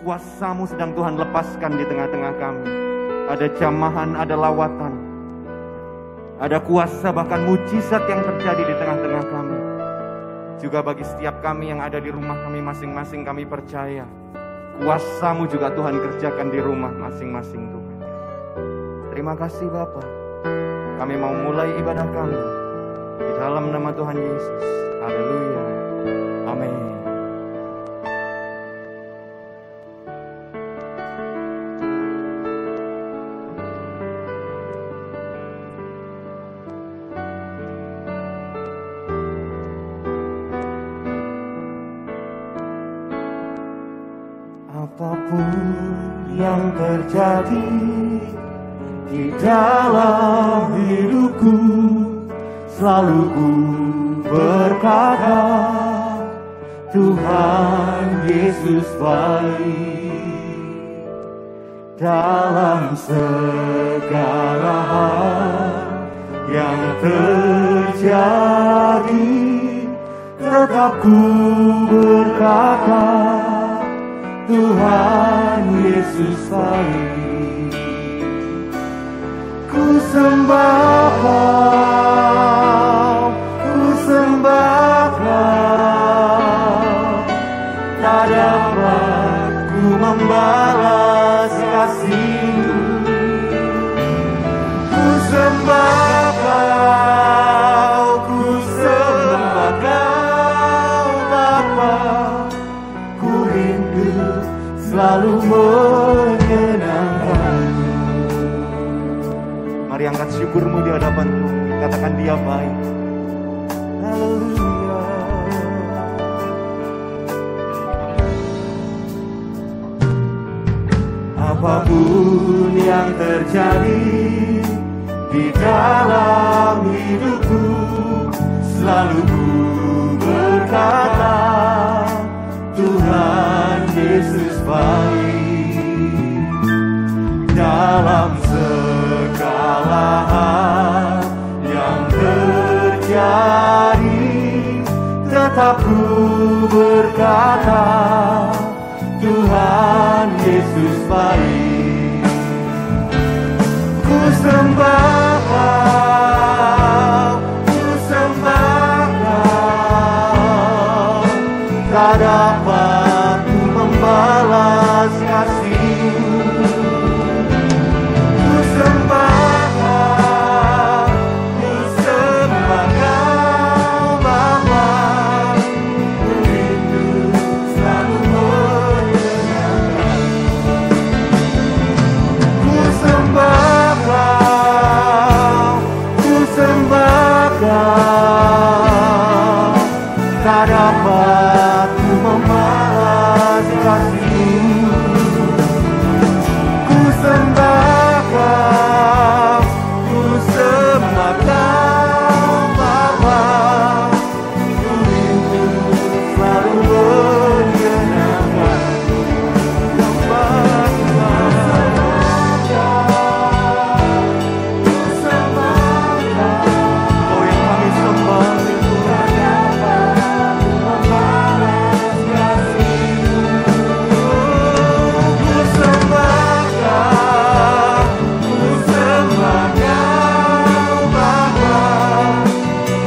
Kuasa-Mu sedang Tuhan lepaskan di tengah-tengah kami. Ada jamahan, ada lawatan, ada kuasa bahkan mujizat yang terjadi di tengah-tengah kami. Juga bagi setiap kami yang ada di rumah kami masing-masing, kami percaya kuasa-Mu juga Tuhan kerjakan di rumah masing-masing Tuhan. Terima kasih Bapa. Kami mau mulai ibadah kami di dalam nama Tuhan Yesus. Haleluya. Amin. Apapun yang terjadi di dalam hidupku, selalu ku berkata, Tuhan Yesus baik. Dalam segala hal yang terjadi, tetap ku berkata, Tuhan Yesus baik. Ku sembah Kau, ku sembah Kau, tak dapat ku membalas kasih-Mu. Ku sembah Kau, ku sembah Kau Bapa, ku rindu selalu menyenangkan-Mu. Mari angkat syukurmu di hadapan Tuhan. Katakan Dia baik. Haleluya. Apapun yang terjadi di dalam hidupku, selalu ku berkata, Tuhan Yesus baik. Dalam segala hal yang terjadi, tetap ku berkata, Tuhan Yesus baik. Ku sembah Kau, ku sembah Kau, tak dapat ku membalas kasih-Mu. Ku sembah Kau, ku sembah Kau Bapa, ku rindu selalu menyenangkan. Ku sembah Kau, ku sembah Kau, tak dapat ku membalas kasih-Mu. Ku sembah Kau, ku sembah Kau Bapa, ku rindu selalu menyenangkan. Sembah Kau, ku sembah Kau, Oh yang kami sembah tak dapat ku membalas kasih-Mu. Ku sembah Kau, ku sembah Kau Bapa,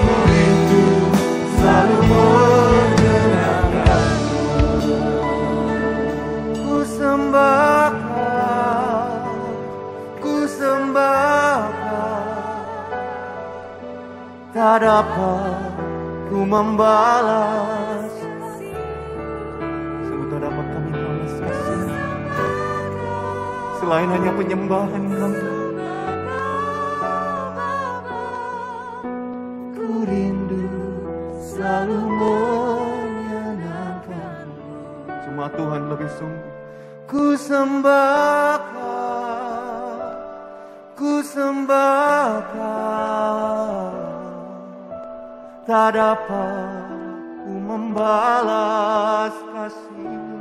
ku rindu selalu menyenangkan. Ku sembah Kau, ku sembah Kau, tak dapat ku membalas. Sungguh tak dapat kami balas kasih selain hanya penyembahan kami. Ku rindu selalu menyenangkan. Cuma Tuhan lebih sungguh. Ku sembah Kau, ku sembah Kau, tak dapat ku membalas kasih-Mu.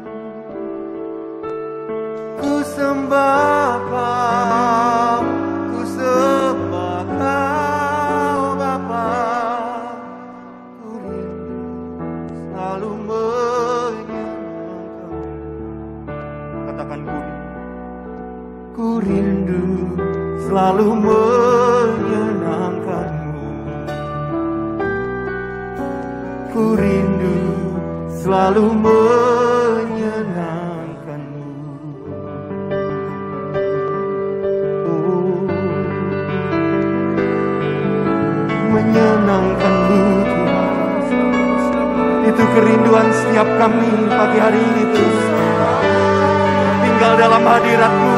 Ku sembah Kau, ku sembah Kau Bapa, ku rindu selalu menyenangkan. Katakan ku rindu selalu menyenangkanmu. Ku rindu selalu menyenangkanmu. Oh, menyenangkanmu Tuhan. Itu kerinduan setiap kami pagi hari ini Tuhan. Tinggal dalam hadirat-Mu,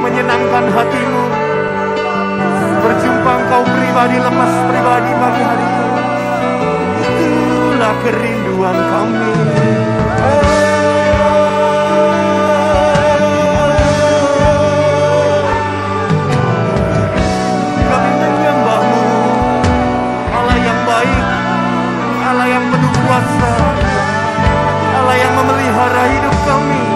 menyenangkan hatimu, berjumpa Engkau pribadi, lepas pribadi pagi hari ini. Itulah kerinduan kami. Kami menyembah-Mu, Allah yang baik, Allah yang penuh kuasa, Allah yang memelihara hidup kami.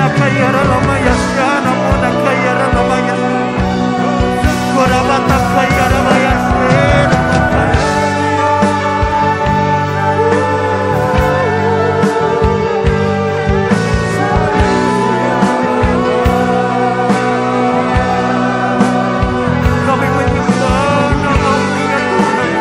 Kayara lamaya syana mona kayara lamaya Gora bata kayara lamaya kami menyembah nama-Mu ya Tuhan.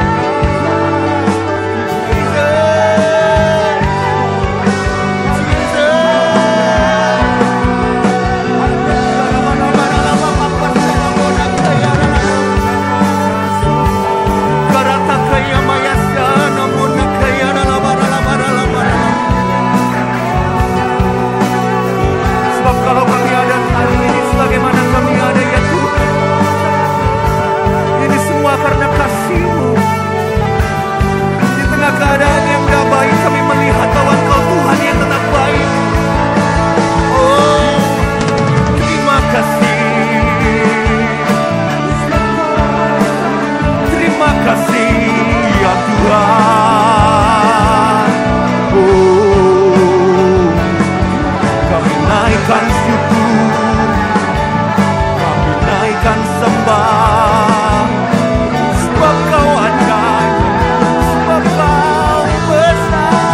Kalau kami ada hari ini sebagaimana kami ada ya Tuhan, ini semua karena kasih-Mu. Di tengah keadaan yang gak baik, kami melihat bahwa Engkau Tuhan yang tetap baik. Oh, terima kasih. Terima kasih ya Tuhan. Oh, kami naikkan syukur, kami naikkan sembah, sebab Kau ajaib, sebab Kau besar.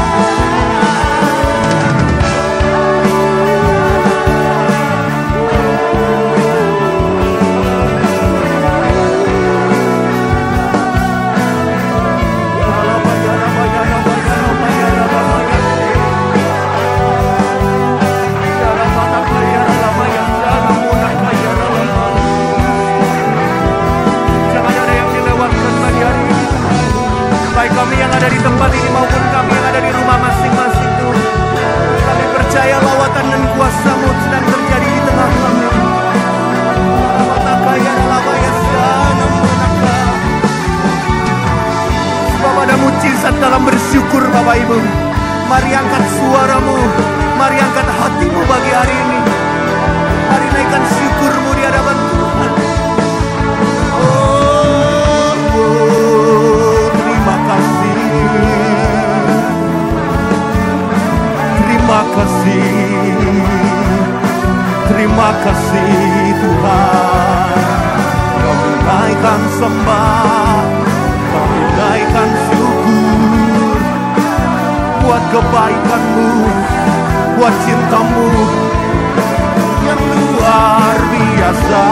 Baik kami yang ada di tempat ini maupun kami yang ada di rumah masing-masing Tuhan, kami percaya lawatan dan kuasa-Mu sedang terjadi di tengah kami. Sebab ada mujizat dalam bersyukur Bapak Ibu. Mari angkat suara-Mu, mari angkat hati-Mu bagi hari ini. Mari naikkan syukur-Mu di hadapan Tuhan. Terima kasih. Terima kasih. Terima kasih Tuhan. Kami naikkan sembah, kami naikkan syukur buat kebaikan-Mu, buat cinta-Mu yang luar biasa.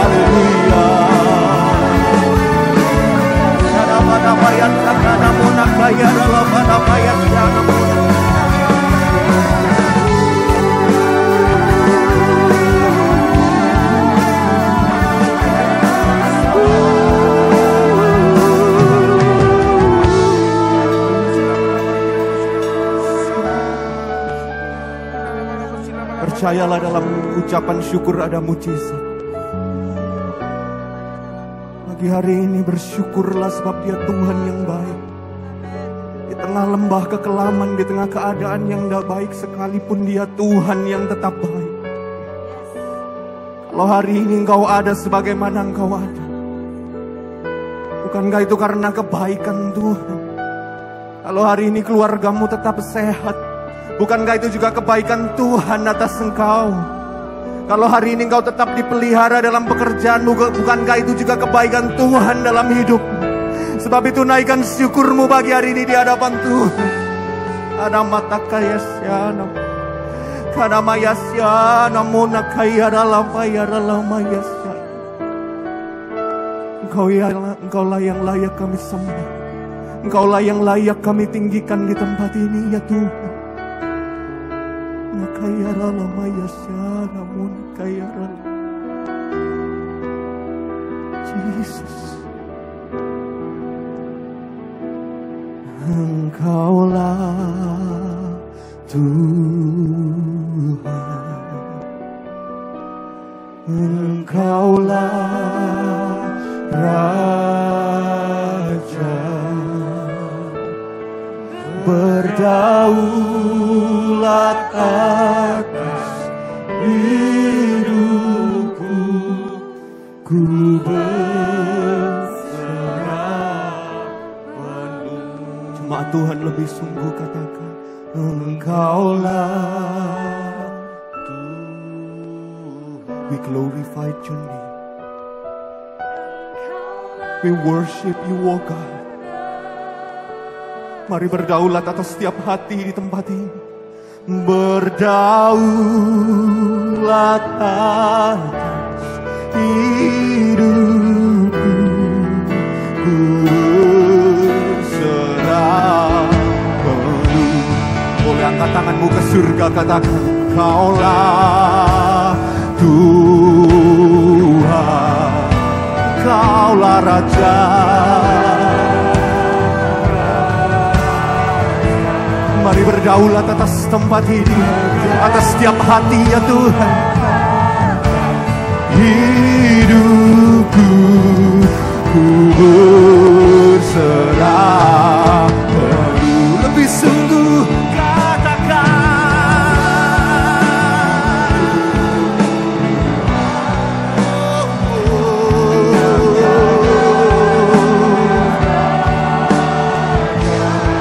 Haleluya. Percayalah dalam ucapan syukur ada mujizat. Pagi hari ini bersyukurlah sebab Dia Tuhan yang baik. Di tengah lembah kekelaman, di tengah keadaan yang tidak baik sekalipun Dia Tuhan yang tetap baik. Kalau hari ini Engkau ada sebagaimana Engkau ada, bukankah itu karena kebaikan Tuhan? Kalau hari ini keluargamu tetap sehat, bukankah itu juga kebaikan Tuhan atas engkau? Kalau hari ini engkau tetap dipelihara dalam pekerjaanmu, bukankah itu juga kebaikan Tuhan dalam hidupmu? Sebab itu naikkan syukurmu pagi hari ini di hadapan Tuhan. Anamata kaya syana. Kanamaya syana mona kaya ralamaya ralamaya syana. Engkaulah yang layak kami sembah. Engkaulah yang layak kami tinggikan di tempat ini ya Tuhan. Nakaya ralamaya syana mona kaya ralamaya. Jesus. Engkaulah Tuhan, Engkaulah Raja, berdaulat atas hidupku, ku Cuma Tuhan lebih sungguh katakan, Engkaulah Tuhan. We glorify your name. We worship you, O God. Mari berdaulat atas setiap hati di tempat ini. Berdaulat atas hidupku, ku berserah penuh. Boleh angkat tanganmu ke surga, katakan, Kaulah Tuhan, Kaulah Raja. Mari berdaulat atas tempat ini, atas setiap hati ya Tuhan. Hidupku, ku berserah penuh. Lebih sungguh katakan,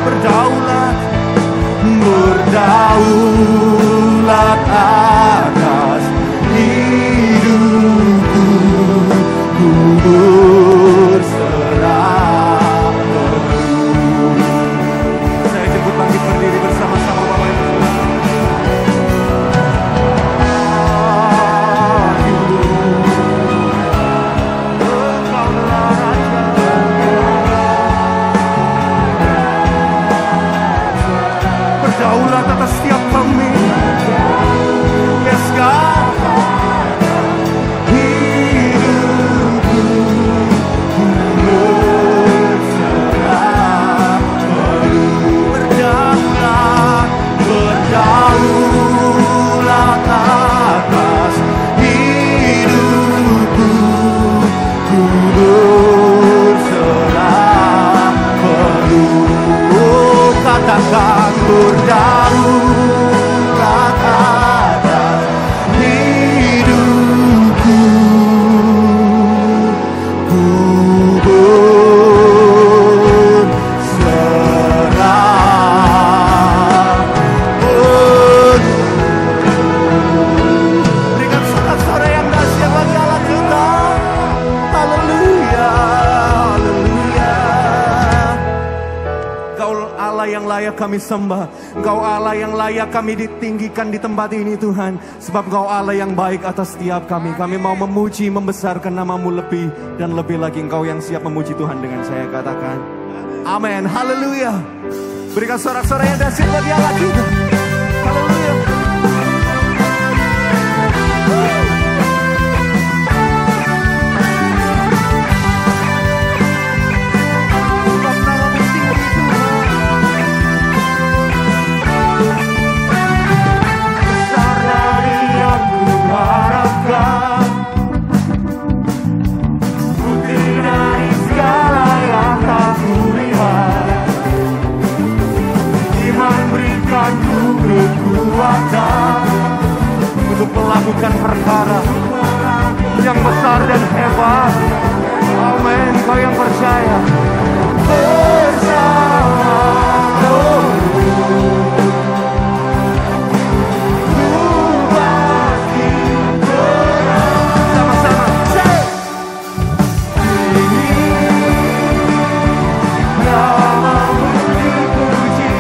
berdaulat, berdaulat atas hidupku, ku berserah penuh. Saya jemput bangkit berdiri bersama-sama Bapak Ibu. Engkaulah Raja, berdaulat atas setiap kami. Yes God. Hidupku, ku berserah penuh. Berdaulat, berdaulat atas hidupku, ku berserah penuh. Oh, katakan berdaulat atas hidupku, ku berserah penuh. Berikan sorak-sorai yang dahsyat bagi Allah kita. Haleluya, haleluya. Engkau Allah yang layak kami sembah. Engkau Allah yang layak kami ditinggikan di tempat ini Tuhan. Sebab Engkau Allah yang baik atas setiap kami. Kami mau memuji, membesarkan nama-Mu lebih dan lebih lagi. Engkau yang siap memuji Tuhan dengan saya katakan amin, haleluya. Berikan sorak-sorai yang dahsyat bagi Allah kita. Haleluya. Sebab nama-Mu tinggi Tuhan. Besar dari yang kuharapkan, putih dari segala yang tak kulihat. Iman berikanku kekuatan untuk melakukan perkara yang besar dan hebat. Amin. Kau yang percaya bersama-Mu, ku pasti menang. Sama-sama. Tinggi nama-Mu dipuji,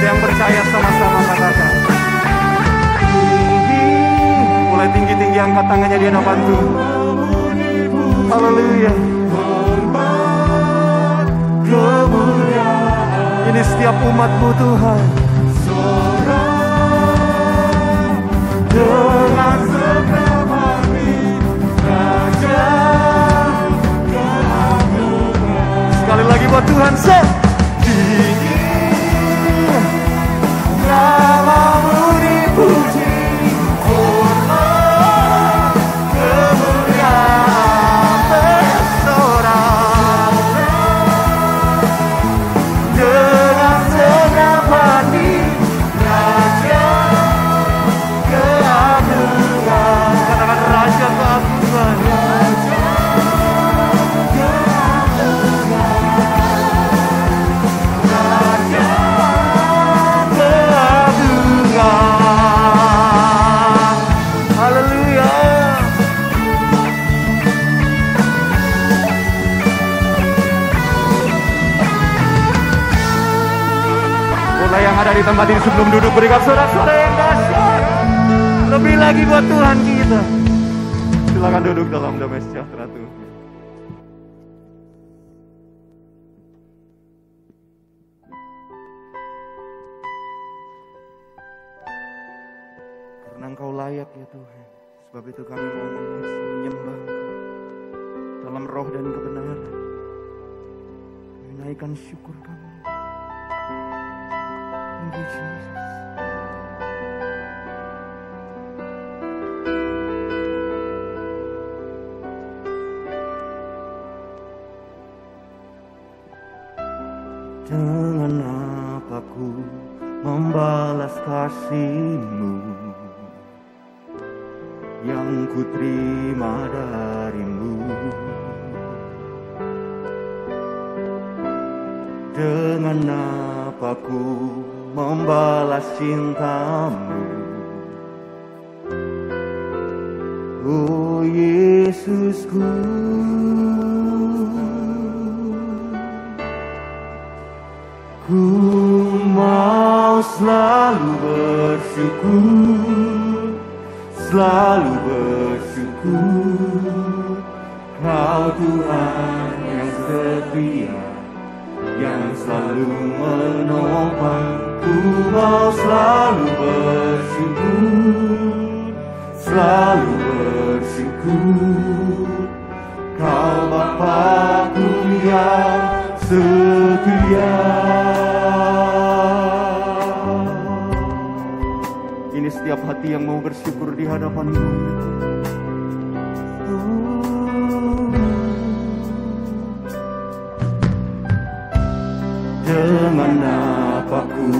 yang percaya sama-sama katakan. Tinggi. Mulai tinggi-tinggi angkat tangannya di hadapan Tuhan. Haleluya. Ini setiap umat-Mu Tuhan. Dengan segenap hati, Raja keagungan. Sekali lagi buat Tuhan, tinggi namamu dipuji, hormat kemuliaan bersorak. Dengan segenap hati, Raja keagungan. Katakan Raja keagungan. Haleluya. Bola yang ada di tempat ini sebelum duduk berikan sorak-sorak yang dahsyat. Lebih lagi buat Tuhan kita. Silakan duduk dalam damai sejahtera Tuhan. Karena Engkau layak ya Tuhan. Sebab itu kami mau menyembah dalam roh dan kebenaran. Menaikkan syukur kami. Thank you, Jesus. Dengan apa ku membalas kasih-Mu yang ku terima dari-Mu? Dengan apa ku membalas cinta-Mu? Oh Yesusku, ku mau selalu bersyukur, selalu bersyukur. Kau Tuhan yang setia, yang selalu menopang. Ku mau selalu bersyukur, selalu bersyukur. Kau Bapa-Ku yang setia. Ini setiap hati yang mau bersyukur di hadapan-Mu. Dengan apa ku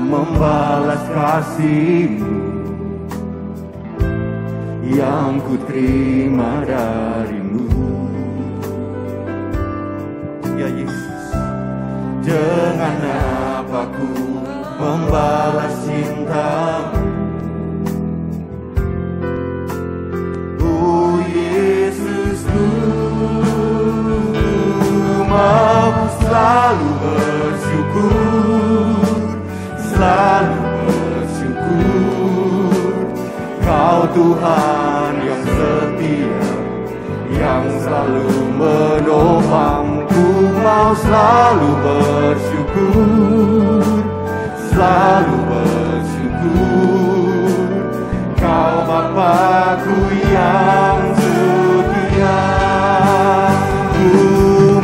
membalas kasih-Mu yang ku terima dari-Mu? Ya Yesus, dengan apa ku membalas cinta-Mu? Oh Yesusku, mau selalu bersyukur, selalu bersyukur. Kau Tuhan yang setia, yang selalu menopangku. Mau selalu bersyukur, selalu bersyukur. Kau Bapa-Ku yang setia. Ku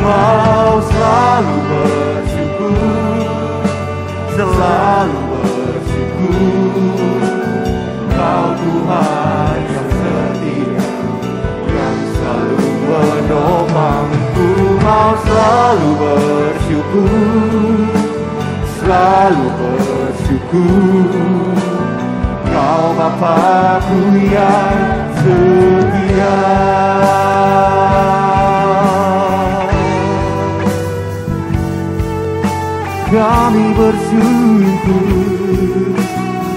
mau selalu bersyukur, selalu bersyukur. Kau Tuhan yang setia, yang selalu menopangku. Mau selalu bersyukur, selalu bersyukur. Kau Bapa-Ku yang setia. Kami bersyukur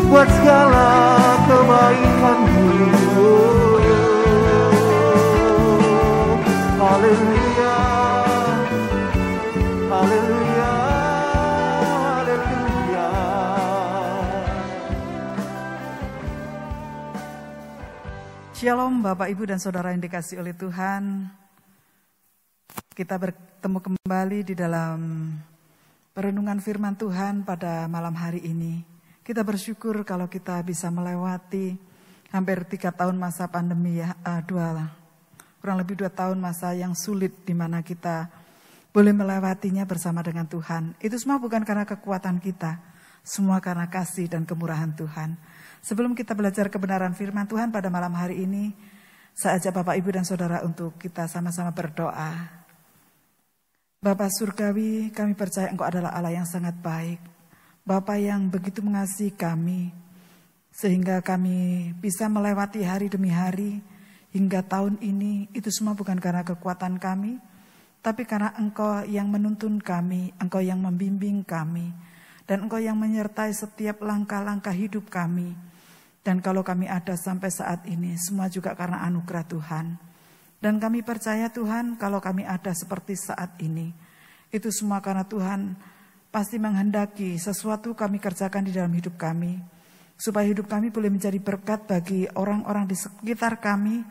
buat segala kebaikan-Mu. Haleluya, haleluya, haleluya. Shalom Bapak Ibu dan Saudara yang dikasihi oleh Tuhan. Kita bertemu kembali di dalam perenungan firman Tuhan pada malam hari ini. Kita bersyukur kalau kita bisa melewati hampir 3 tahun masa pandemi ya, kurang lebih 2 tahun masa yang sulit di mana kita boleh melewatinya bersama dengan Tuhan. Itu semua bukan karena kekuatan kita, semua karena kasih dan kemurahan Tuhan. Sebelum kita belajar kebenaran firman Tuhan pada malam hari ini, saya ajak Bapak Ibu dan Saudara untuk kita sama-sama berdoa. Bapa Surgawi, kami percaya Engkau adalah Allah yang sangat baik. Bapa yang begitu mengasihi kami, sehingga kami bisa melewati hari demi hari hingga tahun ini. Itu semua bukan karena kekuatan kami, tapi karena Engkau yang menuntun kami, Engkau yang membimbing kami, dan Engkau yang menyertai setiap langkah-langkah hidup kami. Dan kalau kami ada sampai saat ini, semua juga karena anugerah Tuhan. Dan kami percaya Tuhan, kalau kami ada seperti saat ini, itu semua karena Tuhan pasti menghendaki sesuatu kami kerjakan di dalam hidup kami, supaya hidup kami boleh menjadi berkat bagi orang-orang di sekitar kami,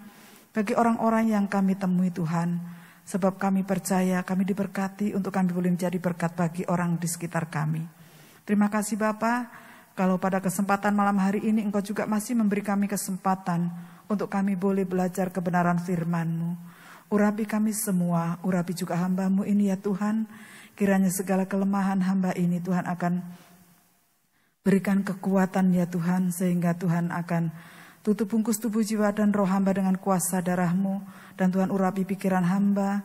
bagi orang-orang yang kami temui Tuhan. Sebab kami percaya kami diberkati untuk kami boleh menjadi berkat bagi orang di sekitar kami. Terima kasih Bapa. Kalau pada kesempatan malam hari ini Engkau juga masih memberi kami kesempatan untuk kami boleh belajar kebenaran firman-Mu. Urapi kami semua, urapi juga hamba-Mu ini ya Tuhan. Kiranya segala kelemahan hamba ini Tuhan akan berikan kekuatan ya Tuhan. Sehingga Tuhan akan tutup bungkus tubuh jiwa dan roh hamba dengan kuasa darah-Mu. Dan Tuhan urapi pikiran hamba,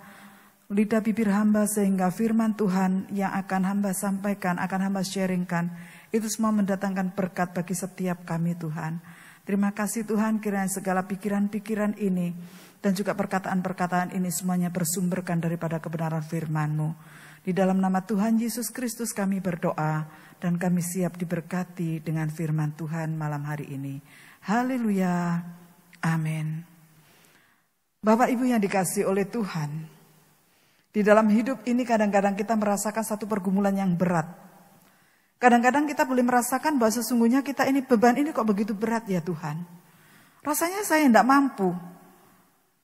lidah bibir hamba, sehingga firman Tuhan yang akan hamba sampaikan, akan hamba sharingkan, itu semua mendatangkan berkat bagi setiap kami Tuhan. Terima kasih Tuhan, kiranya segala pikiran-pikiran ini dan juga perkataan-perkataan ini semuanya bersumberkan daripada kebenaran firman-Mu. Di dalam nama Tuhan Yesus Kristus kami berdoa dan kami siap diberkati dengan firman Tuhan malam hari ini. Haleluya. Amin. Bapak Ibu yang dikasihi oleh Tuhan, di dalam hidup ini kadang-kadang kita merasakan satu pergumulan yang berat. Kadang-kadang kita boleh merasakan bahwa sesungguhnya kita ini beban ini kok begitu berat ya Tuhan. Rasanya saya tidak mampu.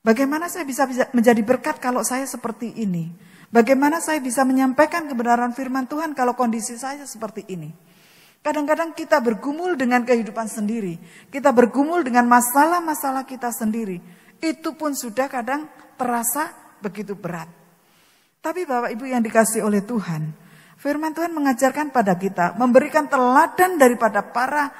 Bagaimana saya bisa menjadi berkat kalau saya seperti ini? Bagaimana saya bisa menyampaikan kebenaran firman Tuhan kalau kondisi saya seperti ini? Kadang-kadang kita bergumul dengan kehidupan sendiri. Kita bergumul dengan masalah-masalah kita sendiri. Itu pun sudah kadang terasa begitu berat. Tapi Bapak Ibu yang dikasihi oleh Tuhan, firman Tuhan mengajarkan pada kita, memberikan teladan daripada para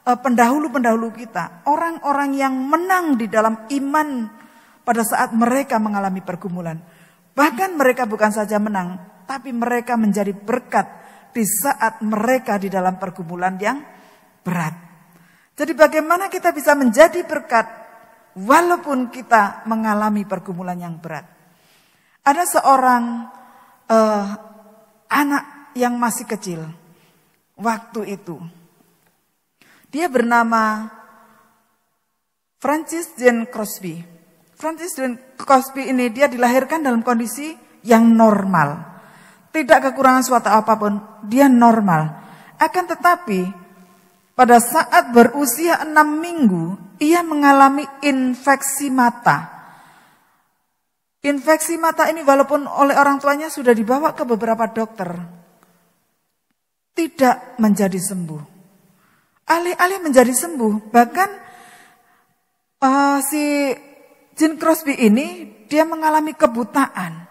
pendahulu-pendahulu kita. Orang-orang yang menang di dalam iman pada saat mereka mengalami pergumulan. Bahkan mereka bukan saja menang, tapi mereka menjadi berkat di saat mereka di dalam pergumulan yang berat. Jadi bagaimana kita bisa menjadi berkat walaupun kita mengalami pergumulan yang berat. Ada seorang anak yang masih kecil waktu itu. Dia bernama Francis Jane Crosby. Francis Jane Crosby ini dia dilahirkan dalam kondisi yang normal. Tidak kekurangan suatu apapun, dia normal. Akan tetapi pada saat berusia 6 minggu, ia mengalami infeksi mata. Infeksi mata ini walaupun oleh orang tuanya sudah dibawa ke beberapa dokter, tidak menjadi sembuh. Alih-alih menjadi sembuh, bahkan si Jane Crosby ini dia mengalami kebutaan.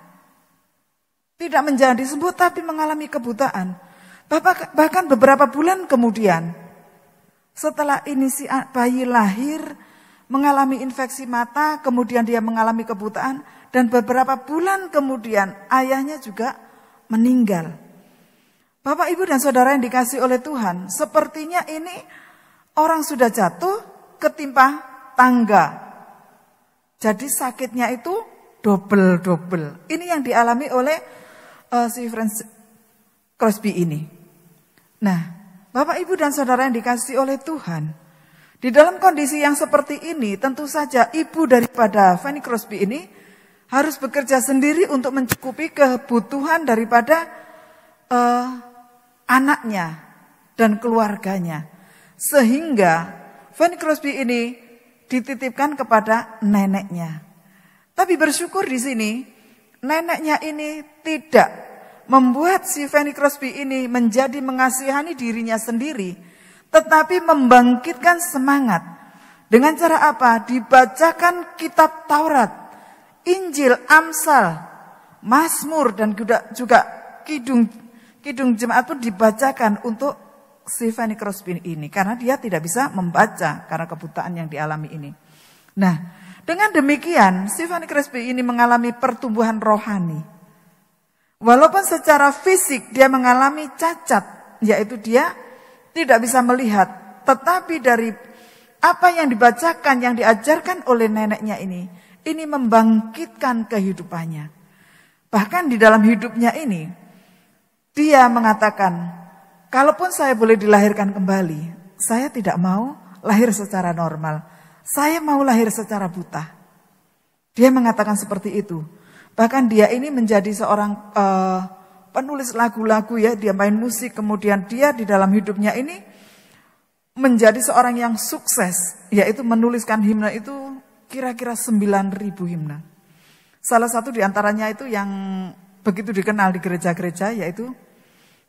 Tidak menjadi sembuh tapi mengalami kebutaan. Bahkan beberapa bulan kemudian, setelah ini si bayi lahir, mengalami infeksi mata, kemudian dia mengalami kebutaan, dan beberapa bulan kemudian ayahnya juga meninggal. Bapak, Ibu, dan Saudara yang dikasihi oleh Tuhan, sepertinya ini orang sudah jatuh ketimpa tangga. Jadi sakitnya itu double. Ini yang dialami oleh si Francis Crosby ini. Nah, Bapak, Ibu, dan Saudara yang dikasihi oleh Tuhan, di dalam kondisi yang seperti ini, tentu saja ibu daripada Fanny Crosby ini harus bekerja sendiri untuk mencukupi kebutuhan daripada anaknya dan keluarganya. Sehingga Fanny Crosby ini dititipkan kepada neneknya. Tapi bersyukur di sini, neneknya ini tidak membuat si Fanny Crosby ini menjadi mengasihani dirinya sendiri, tetapi membangkitkan semangat. Dengan cara apa? Dibacakan kitab Taurat, Injil, Amsal, Mazmur, dan juga Kidung Jemaat pun dibacakan untuk si Fanny Crosby ini. Karena dia tidak bisa membaca karena kebutaan yang dialami ini. Nah, dengan demikian si Fanny Crosby ini mengalami pertumbuhan rohani. Walaupun secara fisik dia mengalami cacat, yaitu dia tidak bisa melihat. Tetapi dari apa yang dibacakan, yang diajarkan oleh neneknya ini membangkitkan kehidupannya. Bahkan di dalam hidupnya ini, dia mengatakan, kalaupun saya boleh dilahirkan kembali, saya tidak mau lahir secara normal. Saya mau lahir secara buta. Dia mengatakan seperti itu. Bahkan dia ini menjadi seorang penulis lagu-lagu ya. Dia main musik, kemudian dia di dalam hidupnya ini menjadi seorang yang sukses. Yaitu menuliskan himne itu kira-kira 9.000 himne. Salah satu di antaranya itu yang begitu dikenal di gereja-gereja yaitu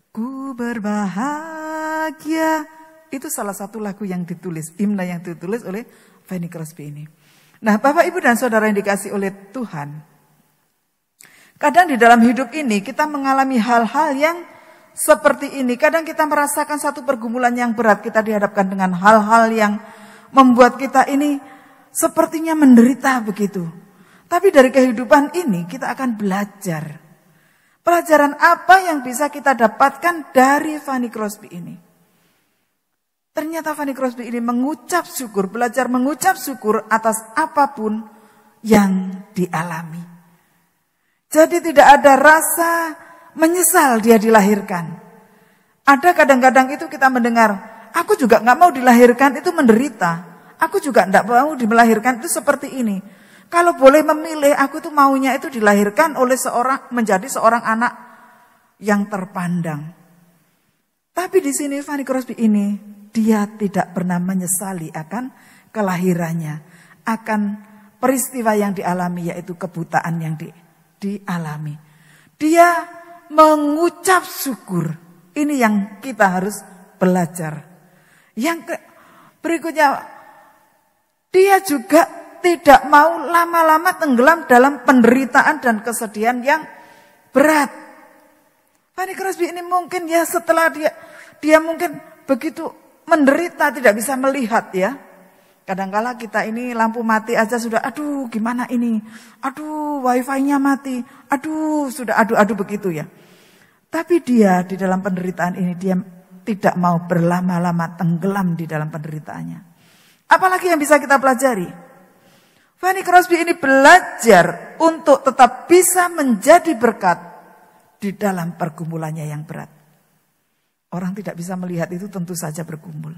Ku Berbahagia. Itu salah satu lagu yang ditulis, himne yang ditulis oleh Fanny Crosby ini. Nah, Bapak, Ibu, dan Saudara yang dikasihi oleh Tuhan, kadang di dalam hidup ini kita mengalami hal-hal yang seperti ini. Kadang kita merasakan satu pergumulan yang berat, kita dihadapkan dengan hal-hal yang membuat kita ini sepertinya menderita begitu. Tapi dari kehidupan ini kita akan belajar. Pelajaran apa yang bisa kita dapatkan dari Fanny Crosby ini? Ternyata Fanny Crosby ini mengucap syukur, belajar mengucap syukur atas apapun yang dialami. Jadi tidak ada rasa menyesal dia dilahirkan. Ada kadang-kadang itu kita mendengar, aku juga gak mau dilahirkan itu menderita. Aku juga gak mau dilahirkan itu seperti ini. Kalau boleh memilih, aku tuh maunya itu dilahirkan oleh menjadi seorang anak yang terpandang. Tapi di sini Fanny Crosby ini, dia tidak pernah menyesali akan kelahirannya, akan peristiwa yang dialami, yaitu kebutaan yang dialami. Dia mengucap syukur. Ini yang kita harus belajar. Yang berikutnya, dia juga tidak mau lama-lama tenggelam dalam penderitaan dan kesedihan yang berat. Fanny Crosby ini mungkin ya setelah dia mungkin begitu menderita, tidak bisa melihat ya. Kadangkala kita ini lampu mati aja sudah, aduh gimana ini, aduh wifi-nya mati, aduh sudah aduh begitu ya. Tapi dia di dalam penderitaan ini, dia tidak mau berlama-lama tenggelam di dalam penderitaannya. Apalagi yang bisa kita pelajari? Fanny Crosby ini belajar untuk tetap bisa menjadi berkat di dalam pergumulannya yang berat. Orang tidak bisa melihat itu tentu saja bergumul.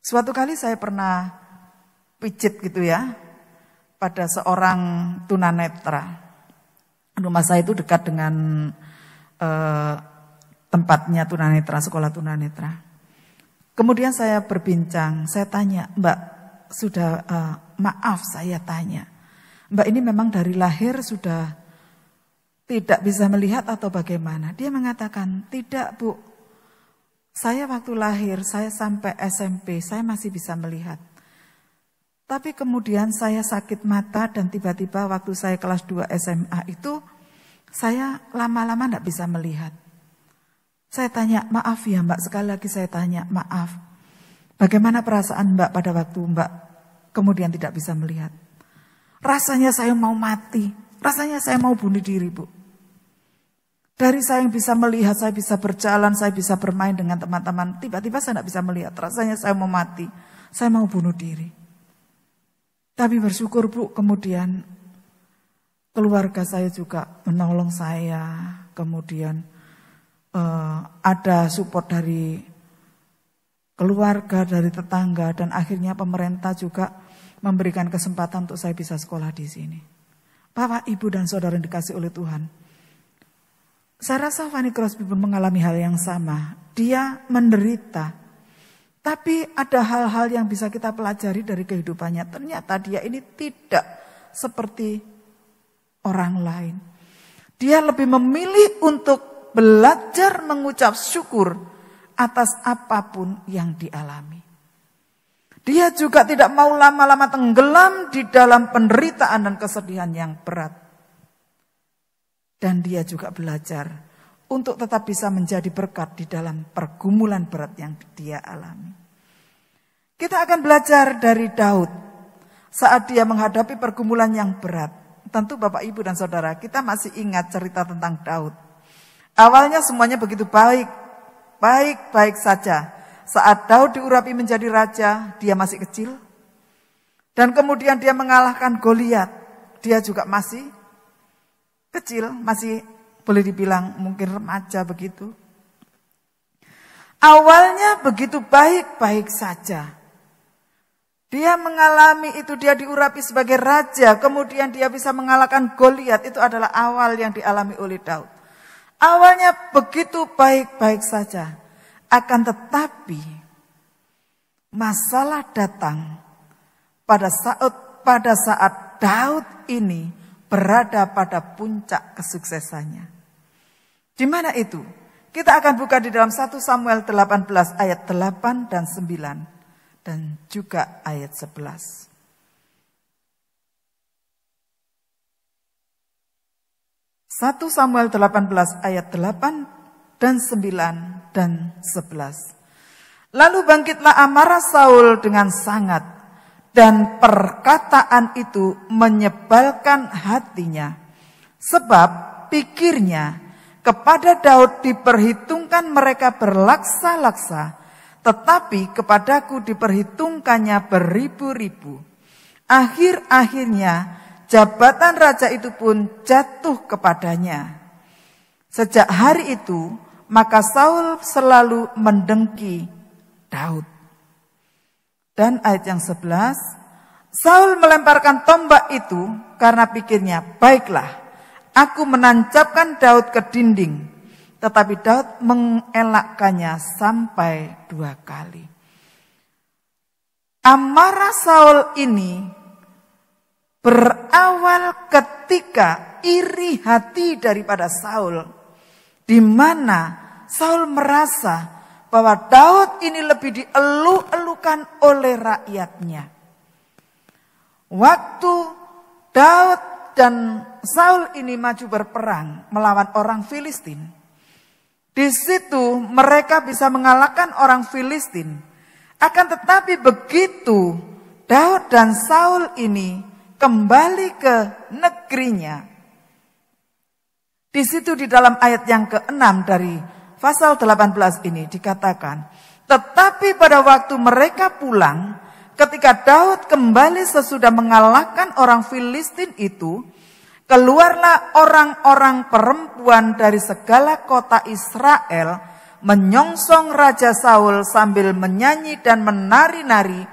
Suatu kali saya pernah pijit gitu ya pada seorang tunanetra. Rumah saya itu dekat dengan tempatnya tunanetra, sekolah tunanetra. Kemudian saya berbincang, saya tanya, Mbak, sudah maaf saya tanya, Mbak ini memang dari lahir sudah tidak bisa melihat atau bagaimana? Dia mengatakan, tidak Bu. Saya waktu lahir, saya sampai SMP, saya masih bisa melihat. Tapi kemudian saya sakit mata dan tiba-tiba waktu saya kelas 2 SMA itu, saya lama-lama tidak bisa melihat. Saya tanya, maaf ya Mbak, sekali lagi saya tanya, maaf. Bagaimana perasaan Mbak pada waktu Mbak kemudian tidak bisa melihat? Rasanya saya mau mati, rasanya saya mau bunuh diri Bu. Dari saya yang bisa melihat, saya bisa berjalan, saya bisa bermain dengan teman-teman. Tiba-tiba saya tidak bisa melihat. Rasanya saya mau mati. Saya mau bunuh diri. Tapi bersyukur Bu, kemudian keluarga saya juga menolong saya. Kemudian ada support dari keluarga, dari tetangga. Dan akhirnya pemerintah juga memberikan kesempatan untuk saya bisa sekolah di sini. Bapak, Ibu, dan Saudara yang dikasih oleh Tuhan. Saya rasa Fanny Crosby pun mengalami hal yang sama. Dia menderita. Tapi ada hal-hal yang bisa kita pelajari dari kehidupannya. Ternyata dia ini tidak seperti orang lain. Dia lebih memilih untuk belajar mengucap syukur atas apapun yang dialami. Dia juga tidak mau lama-lama tenggelam di dalam penderitaan dan kesedihan yang berat. Dan dia juga belajar untuk tetap bisa menjadi berkat di dalam pergumulan berat yang dia alami. Kita akan belajar dari Daud saat dia menghadapi pergumulan yang berat. Tentu Bapak, Ibu, dan Saudara, kita masih ingat cerita tentang Daud. Awalnya semuanya begitu baik-baik saja. Saat Daud diurapi menjadi raja, dia masih kecil. Dan kemudian dia mengalahkan Goliat. Dia juga masih kecil, masih boleh dibilang mungkin remaja begitu. Awalnya begitu baik-baik saja. Dia mengalami itu, dia diurapi sebagai raja, kemudian dia bisa mengalahkan Goliat. Itu adalah awal yang dialami oleh Daud. Awalnya begitu baik-baik saja. Akan tetapi masalah datang pada saat Daud ini berada pada puncak kesuksesannya. Di mana itu? Kita akan buka di dalam 1 Samuel 18 ayat 8 dan 9. Dan juga ayat 11. 1 Samuel 18 ayat 8 dan 9 dan 11. Lalu bangkitlah amarah Saul dengan sangat, dan perkataan itu menyebalkan hatinya. Sebab pikirnya, kepada Daud diperhitungkan mereka berlaksa-laksa, tetapi kepadaku diperhitungkannya beribu-ribu. Akhir-akhirnya jabatan raja itu pun jatuh kepadanya. Sejak hari itu, maka Saul selalu mendengki Daud. Dan ayat yang 11, Saul melemparkan tombak itu karena pikirnya, baiklah, aku menancapkan Daud ke dinding. Tetapi Daud mengelakkannya sampai 2 kali. Amarah Saul ini berawal ketika iri hati daripada Saul, di mana Saul merasa bahwa Daud ini lebih dielu-elukan oleh rakyatnya. Waktu Daud dan Saul ini maju berperang melawan orang Filistin, di situ mereka bisa mengalahkan orang Filistin. Akan tetapi begitu Daud dan Saul ini kembali ke negerinya, di situ di dalam ayat yang ke-6 dari pasal 18 ini dikatakan, tetapi pada waktu mereka pulang, ketika Daud kembali sesudah mengalahkan orang Filistin itu, keluarlah orang-orang perempuan dari segala kota Israel menyongsong Raja Saul sambil menyanyi dan menari-nari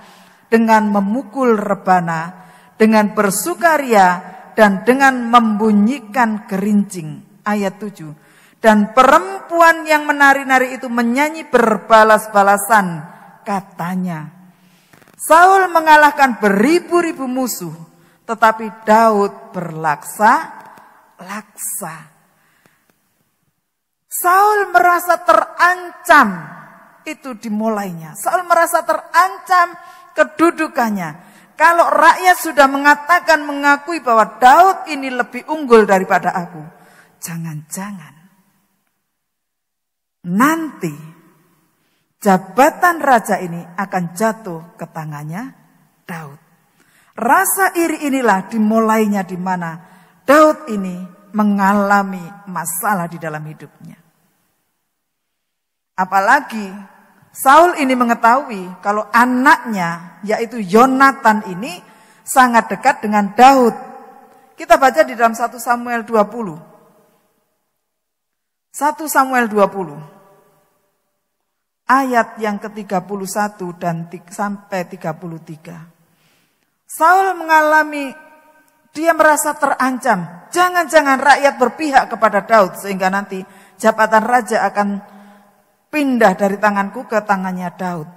dengan memukul rebana, dengan bersukaria dan dengan membunyikan gerincing. Ayat 7. Dan perempuan yang menari-nari itu menyanyi berbalas-balasan, katanya, Saul mengalahkan beribu-ribu musuh, tetapi Daud berlaksa-laksa. Saul merasa terancam, itu dimulainya. Saul merasa terancam kedudukannya. Kalau rakyat sudah mengakui bahwa Daud ini lebih unggul daripada aku, jangan-jangan nanti jabatan raja ini akan jatuh ke tangannya Daud. Rasa iri inilah dimulainya di mana Daud ini mengalami masalah di dalam hidupnya. Apalagi Saul ini mengetahui kalau anaknya yaitu Yonatan ini sangat dekat dengan Daud. Kita baca di dalam 1 Samuel 20. 1 Samuel 20. Ayat yang ke-31 dan sampai 33. Saul mengalami, dia merasa terancam. Jangan-jangan rakyat berpihak kepada Daud sehingga nanti jabatan raja akan pindah dari tanganku ke tangannya Daud.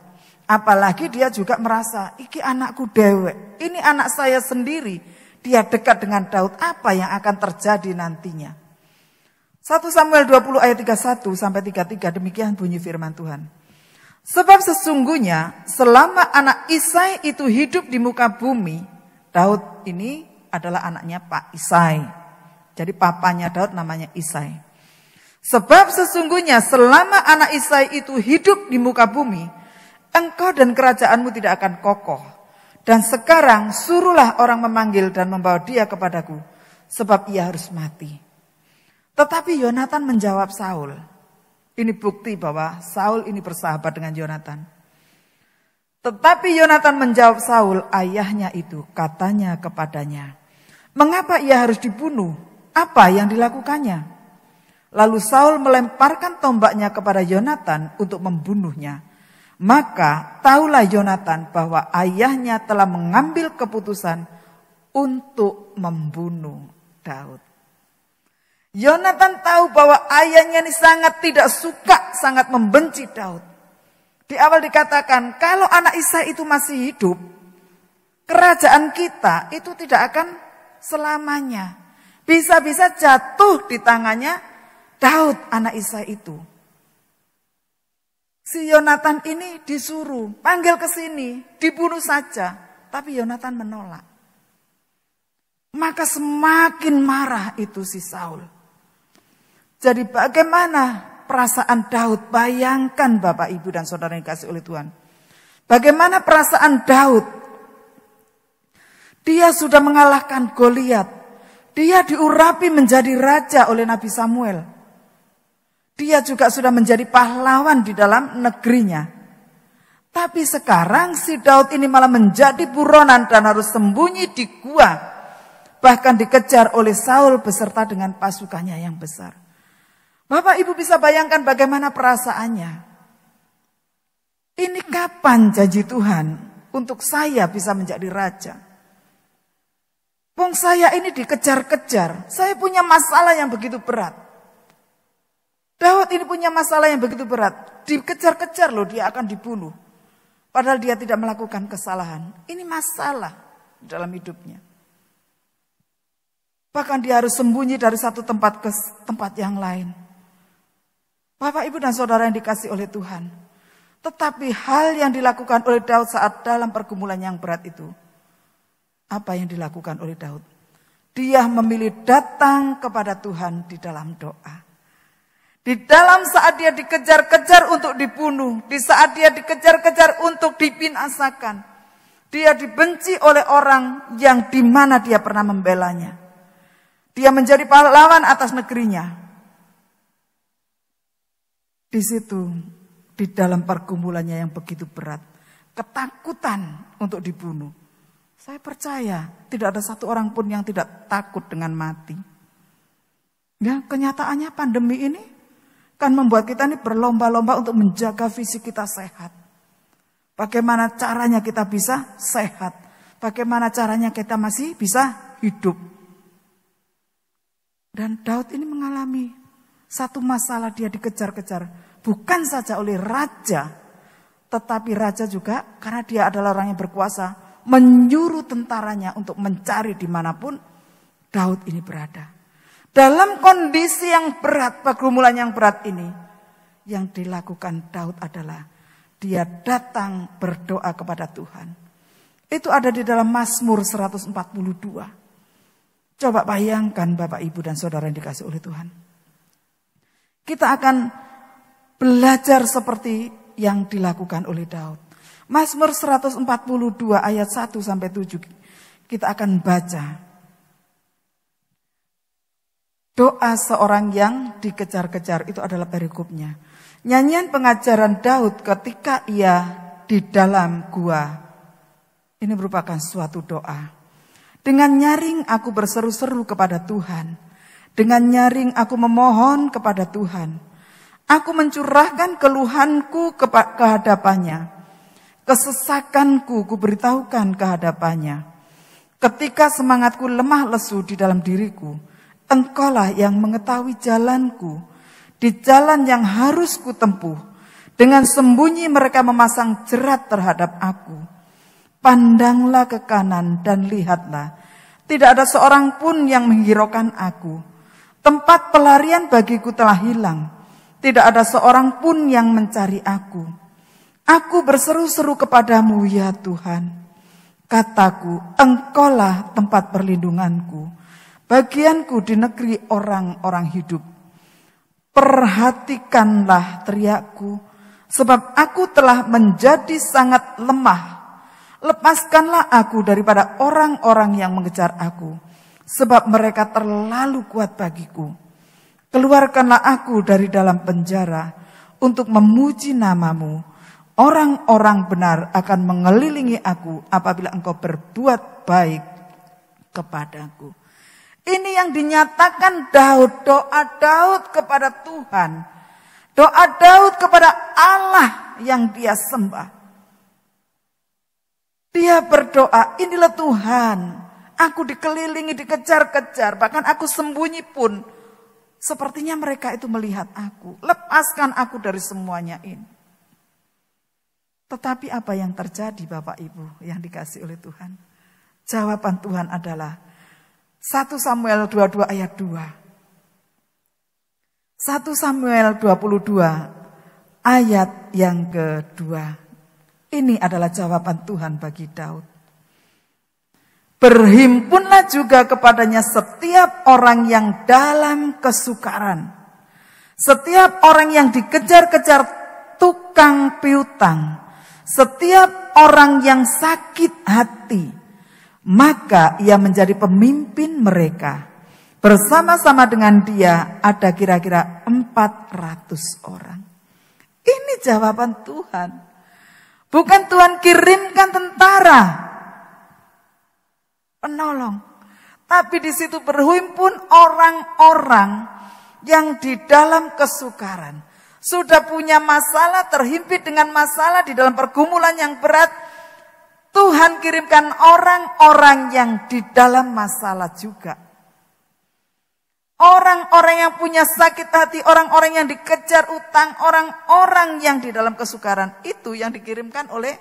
Apalagi dia juga merasa, iki anakku dewek, ini anak saya sendiri. Dia dekat dengan Daud, apa yang akan terjadi nantinya? 1 Samuel 20 ayat 31 sampai 33, demikian bunyi firman Tuhan. Sebab sesungguhnya selama anak Isai itu hidup di muka bumi, Daud ini adalah anaknya Pak Isai. Jadi papanya Daud namanya Isai. Sebab sesungguhnya selama anak Isai itu hidup di muka bumi, engkau dan kerajaanmu tidak akan kokoh. Dan sekarang suruhlah orang memanggil dan membawa dia kepadaku, sebab ia harus mati. Tetapi Yonatan menjawab Saul. Ini bukti bahwa Saul ini bersahabat dengan Yonatan. Tetapi Yonatan menjawab Saul, ayahnya itu, katanya kepadanya, mengapa ia harus dibunuh? Apa yang dilakukannya? Lalu Saul melemparkan tombaknya kepada Yonatan untuk membunuhnya. Maka tahulah Yonatan bahwa ayahnya telah mengambil keputusan untuk membunuh Daud. Yonatan tahu bahwa ayahnya ini sangat tidak suka, sangat membenci Daud. Di awal dikatakan, kalau anak Isai itu masih hidup, kerajaan kita itu tidak akan selamanya. Bisa-bisa jatuh di tangannya Daud, anak Isai itu. Si Yonatan ini disuruh, panggil ke sini, dibunuh saja. Tapi Yonatan menolak. Maka semakin marah itu si Saul. Jadi bagaimana perasaan Daud? Bayangkan Bapak Ibu dan Saudara yang dikasihi oleh Tuhan. Bagaimana perasaan Daud? Dia sudah mengalahkan Goliat. Dia diurapi menjadi raja oleh Nabi Samuel. Dia juga sudah menjadi pahlawan di dalam negerinya. Tapi sekarang si Daud ini malah menjadi buronan dan harus sembunyi di gua. Bahkan dikejar oleh Saul beserta dengan pasukannya yang besar. Bapak Ibu bisa bayangkan bagaimana perasaannya. Ini kapan janji Tuhan untuk saya bisa menjadi raja? Wong saya ini dikejar-kejar. Saya punya masalah yang begitu berat. Daud ini punya masalah yang begitu berat. Dikejar-kejar loh, dia akan dibunuh. Padahal dia tidak melakukan kesalahan. Ini masalah dalam hidupnya. Bahkan dia harus sembunyi dari satu tempat ke tempat yang lain. Bapak, Ibu, dan Saudara yang dikasihi oleh Tuhan. Tetapi hal yang dilakukan oleh Daud saat dalam pergumulan yang berat itu. Apa yang dilakukan oleh Daud? Dia memilih datang kepada Tuhan di dalam doa. Di dalam saat dia dikejar-kejar untuk dibunuh. Di saat dia dikejar-kejar untuk dibinasakan. Dia dibenci oleh orang yang di mana dia pernah membelanya. Dia menjadi pahlawan atas negerinya. Di situ, di dalam pergumulannya yang begitu berat. Ketakutan untuk dibunuh. Saya percaya tidak ada satu orang pun yang tidak takut dengan mati. Ya, kenyataannya pandemi ini kan membuat kita ini berlomba-lomba untuk menjaga fisik kita sehat. Bagaimana caranya kita bisa sehat? Bagaimana caranya kita masih bisa hidup? Dan Daud ini mengalami satu masalah, dia dikejar-kejar. Bukan saja oleh raja, tetapi raja juga karena dia adalah orang yang berkuasa. Menyuruh tentaranya untuk mencari dimanapun Daud ini berada. Dalam kondisi yang berat, pergumulan yang berat ini, yang dilakukan Daud adalah dia datang berdoa kepada Tuhan. Itu ada di dalam Mazmur 142. Coba bayangkan Bapak, Ibu, dan Saudara yang dikasihi oleh Tuhan. Kita akan belajar seperti yang dilakukan oleh Daud. Mazmur 142 ayat 1-7 kita akan baca. Doa seorang yang dikejar-kejar itu adalah perikopnya. Nyanyian pengajaran Daud ketika ia di dalam gua. Ini merupakan suatu doa. Dengan nyaring aku berseru-seru kepada Tuhan. Dengan nyaring aku memohon kepada Tuhan. Aku mencurahkan keluhanku ke hadapannya. Kesesakanku kuberitahukan ke hadapannya. Ketika semangatku lemah lesu di dalam diriku, Engkaulah yang mengetahui jalanku, di jalan yang harus kutempuh, Dengan sembunyi mereka memasang jerat terhadap aku. Pandanglah ke kanan dan lihatlah, tidak ada seorang pun yang menghiraukan aku. Tempat pelarian bagiku telah hilang, tidak ada seorang pun yang mencari aku. Aku berseru-seru kepadamu ya Tuhan. Kataku, Engkaulah tempat perlindunganku, bagianku di negeri orang-orang hidup. Perhatikanlah teriakku, sebab aku telah menjadi sangat lemah. Lepaskanlah aku daripada orang-orang yang mengejar aku, sebab mereka terlalu kuat bagiku. Keluarkanlah aku dari dalam penjara untuk memuji namamu. Orang-orang benar akan mengelilingi aku apabila engkau berbuat baik kepadaku. Ini yang dinyatakan Daud, doa Daud kepada Tuhan. Doa Daud kepada Allah yang dia sembah. Dia berdoa, inilah Tuhan, aku dikelilingi, dikejar-kejar, bahkan aku sembunyi pun. Sepertinya mereka itu melihat aku, lepaskan aku dari semuanya ini. Tetapi apa yang terjadi Bapak Ibu yang dikasih oleh Tuhan? Jawaban Tuhan adalah 1 Samuel 22 ayat 2. 1 Samuel 22 ayat yang kedua. Ini adalah jawaban Tuhan bagi Daud. Berhimpunlah juga kepadanya setiap orang yang dalam kesukaran. Setiap orang yang dikejar-kejar tukang piutang. Setiap orang yang sakit hati. Maka ia menjadi pemimpin mereka. Bersama-sama dengan dia ada kira-kira 400 orang. Ini jawaban Tuhan. Bukan Tuhan kirimkan tentara penolong, tapi di situ berhimpun orang-orang yang di dalam kesukaran, sudah punya masalah, terhimpit dengan masalah di dalam pergumulan yang berat. Tuhan kirimkan orang-orang yang di dalam masalah juga. Orang-orang yang punya sakit hati, orang-orang yang dikejar utang, orang-orang yang di dalam kesukaran, itu yang dikirimkan oleh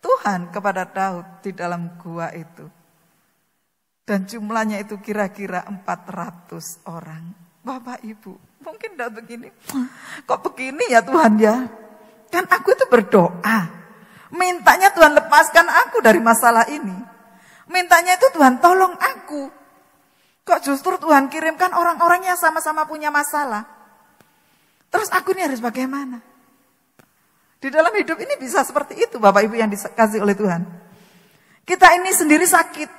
Tuhan kepada Daud di dalam gua itu. Dan jumlahnya itu kira-kira 400 orang. Bapak Ibu, mungkin Daud begini, kok begini ya Tuhan ya? Kan aku itu berdoa, mintanya Tuhan lepaskan aku dari masalah ini. Mintanya itu Tuhan tolong aku. Kok justru Tuhan kirimkan orang-orang yang sama-sama punya masalah? Terus aku ini harus bagaimana? Di dalam hidup ini bisa seperti itu Bapak Ibu yang dikasih oleh Tuhan. Kita ini sendiri sakit.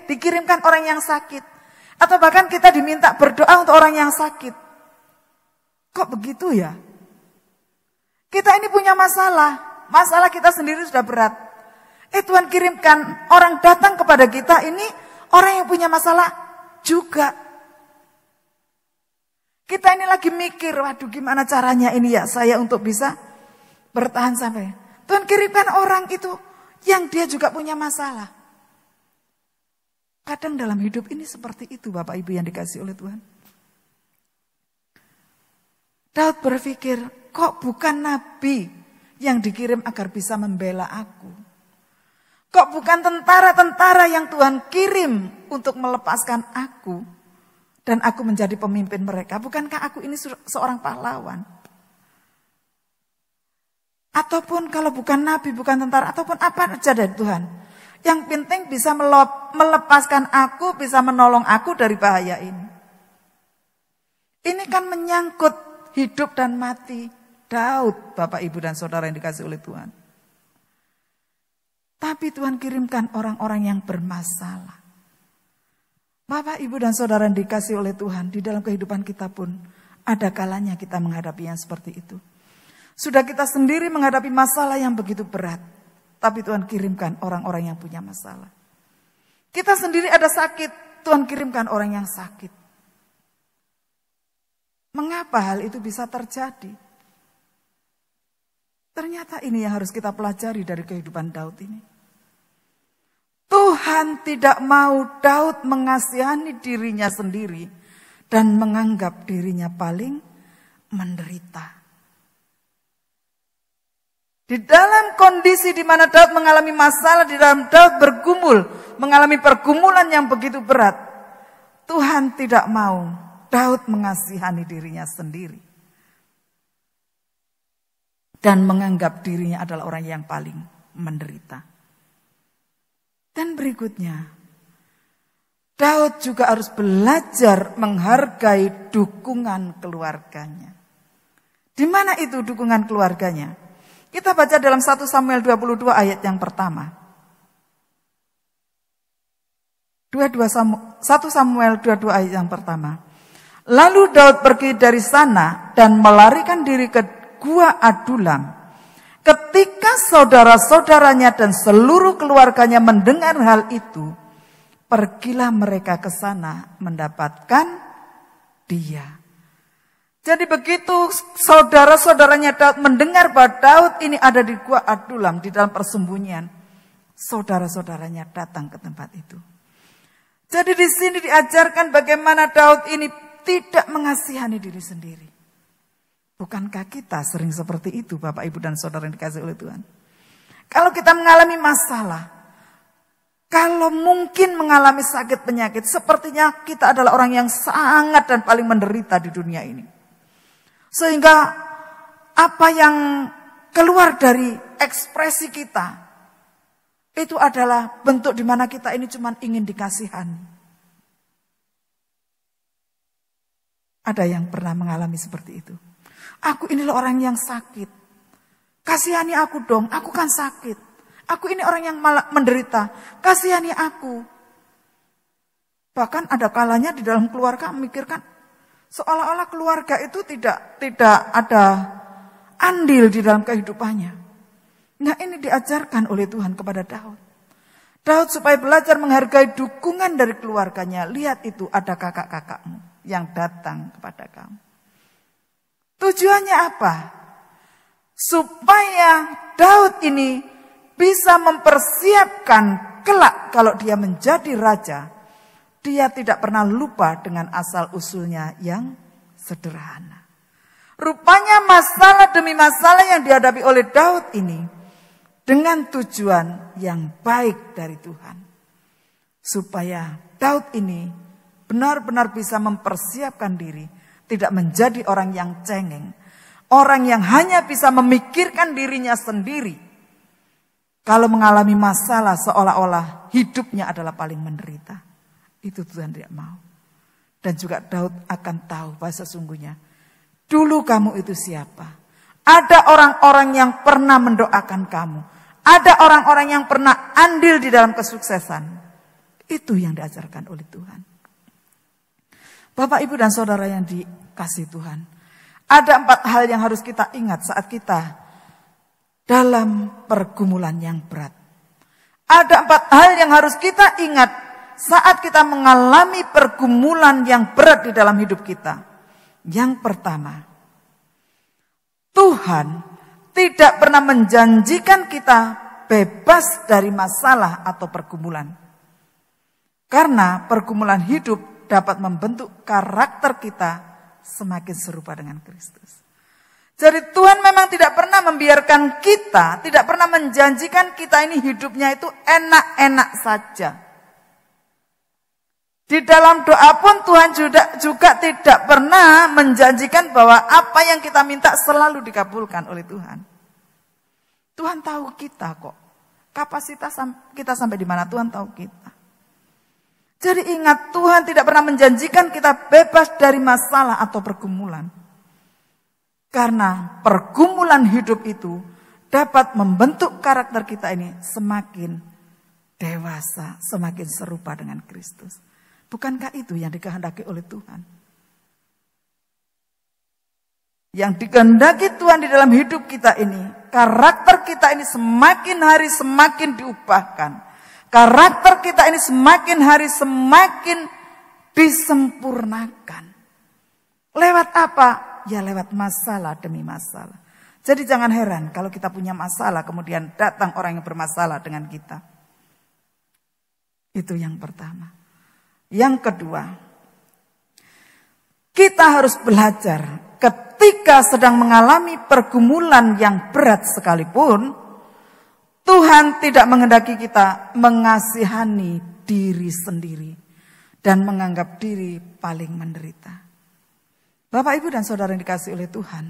Dikirimkan orang yang sakit. Atau bahkan kita diminta berdoa untuk orang yang sakit. Kok begitu ya? Kita ini punya masalah. Masalah kita sendiri sudah berat. Tuhan kirimkan orang datang kepada kita ini. Orang yang punya masalah juga. Kita ini lagi mikir, waduh gimana caranya ini ya saya untuk bisa bertahan sampai. Tuhan kirimkan orang itu yang dia juga punya masalah. Kadang dalam hidup ini seperti itu Bapak Ibu yang dikasih oleh Tuhan. Daud berpikir, kok bukan nabi yang dikirim agar bisa membela aku? Kok bukan tentara-tentara yang Tuhan kirim untuk melepaskan aku dan aku menjadi pemimpin mereka? Bukankah aku ini seorang pahlawan? Ataupun kalau bukan nabi, bukan tentara, ataupun apa saja dari Tuhan. Yang penting bisa melepaskan aku, bisa menolong aku dari bahaya ini. Ini kan menyangkut hidup dan mati Daud, Bapak Ibu dan Saudara yang dikasih oleh Tuhan. Tapi Tuhan kirimkan orang-orang yang bermasalah. Bapak, Ibu, dan Saudara yang dikasih oleh Tuhan, di dalam kehidupan kita pun ada kalanya kita menghadapi yang seperti itu. Sudah kita sendiri menghadapi masalah yang begitu berat, tapi Tuhan kirimkan orang-orang yang punya masalah. Kita sendiri ada sakit, Tuhan kirimkan orang yang sakit. Mengapa hal itu bisa terjadi? Ternyata ini yang harus kita pelajari dari kehidupan Daud ini. Tuhan tidak mau Daud mengasihani dirinya sendiri dan menganggap dirinya paling menderita. Di dalam kondisi di mana Daud mengalami masalah, di dalam Daud bergumul, mengalami pergumulan yang begitu berat, Tuhan tidak mau Daud mengasihani dirinya sendiri dan menganggap dirinya adalah orang yang paling menderita. Dan berikutnya, Daud juga harus belajar menghargai dukungan keluarganya. Di mana itu dukungan keluarganya? Kita baca dalam 1 Samuel 22 ayat yang pertama. 1 Samuel 22 ayat yang pertama. Lalu Daud pergi dari sana dan melarikan diri ke gua Adulam. Ketika saudara-saudaranya dan seluruh keluarganya mendengar hal itu, pergilah mereka ke sana mendapatkan dia. Jadi begitu saudara-saudaranya Daud mendengar bahwa Daud ini ada di gua Adulam, di dalam persembunyian, saudara-saudaranya datang ke tempat itu. Jadi di sini diajarkan bagaimana Daud ini tidak mengasihani diri sendiri. Bukankah kita sering seperti itu, Bapak, Ibu, dan saudara yang dikasihi oleh Tuhan? Kalau kita mengalami masalah, kalau mungkin mengalami sakit penyakit, sepertinya kita adalah orang yang sangat dan paling menderita di dunia ini. Sehingga apa yang keluar dari ekspresi kita, itu adalah bentuk di mana kita ini cuma ingin dikasihani. Ada yang pernah mengalami seperti itu. Aku ini loh orang yang sakit. Kasihani aku dong, aku kan sakit. Aku ini orang yang malah menderita. Kasihani aku. Bahkan ada kalanya di dalam keluarga memikirkan, seolah-olah keluarga itu tidak ada andil di dalam kehidupannya. Nah, ini diajarkan oleh Tuhan kepada Daud. Daud supaya belajar menghargai dukungan dari keluarganya. Lihat itu ada kakak-kakakmu yang datang kepada kamu. Tujuannya apa? Supaya Daud ini bisa mempersiapkan kelak kalau dia menjadi raja. Dia tidak pernah lupa dengan asal-usulnya yang sederhana. Rupanya masalah demi masalah yang dihadapi oleh Daud ini dengan tujuan yang baik dari Tuhan. Supaya Daud ini benar-benar bisa mempersiapkan diri, tidak menjadi orang yang cengeng. Orang yang hanya bisa memikirkan dirinya sendiri. Kalau mengalami masalah seolah-olah hidupnya adalah paling menderita. Itu Tuhan tidak mau. Dan juga Daud akan tahu bahwa sesungguhnya dulu kamu itu siapa. Ada orang-orang yang pernah mendoakan kamu. Ada orang-orang yang pernah andil di dalam kesuksesan. Itu yang diajarkan oleh Tuhan. Bapak, Ibu, dan saudara yang dikasihi Tuhan. Ada 4 hal yang harus kita ingat saat kita dalam pergumulan yang berat. Ada 4 hal yang harus kita ingat saat kita mengalami pergumulan yang berat di dalam hidup kita. Yang pertama, Tuhan tidak pernah menjanjikan kita bebas dari masalah atau pergumulan. Karena pergumulan hidup dapat membentuk karakter kita semakin serupa dengan Kristus. Jadi Tuhan memang tidak pernah membiarkan kita, tidak pernah menjanjikan kita ini hidupnya itu enak-enak saja. Di dalam doa pun Tuhan juga tidak pernah menjanjikan bahwa apa yang kita minta selalu dikabulkan oleh Tuhan. Tuhan tahu kita kok. Kapasitas kita sampai di mana Tuhan tahu kita. Jadi ingat, Tuhan tidak pernah menjanjikan kita bebas dari masalah atau pergumulan. Karena pergumulan hidup itu dapat membentuk karakter kita ini semakin dewasa, semakin serupa dengan Kristus. Bukankah itu yang dikehendaki oleh Tuhan? Yang dikehendaki Tuhan di dalam hidup kita ini, karakter kita ini semakin hari semakin diubahkan. Karakter kita ini semakin hari semakin disempurnakan. Lewat apa? Ya lewat masalah demi masalah. Jadi jangan heran kalau kita punya masalah kemudian datang orang yang bermasalah dengan kita. Itu yang pertama. Yang kedua, kita harus belajar ketika sedang mengalami pergumulan yang berat sekalipun, Tuhan tidak menghendaki kita mengasihani diri sendiri dan menganggap diri paling menderita. Bapak, Ibu, dan Saudara yang dikasihi oleh Tuhan,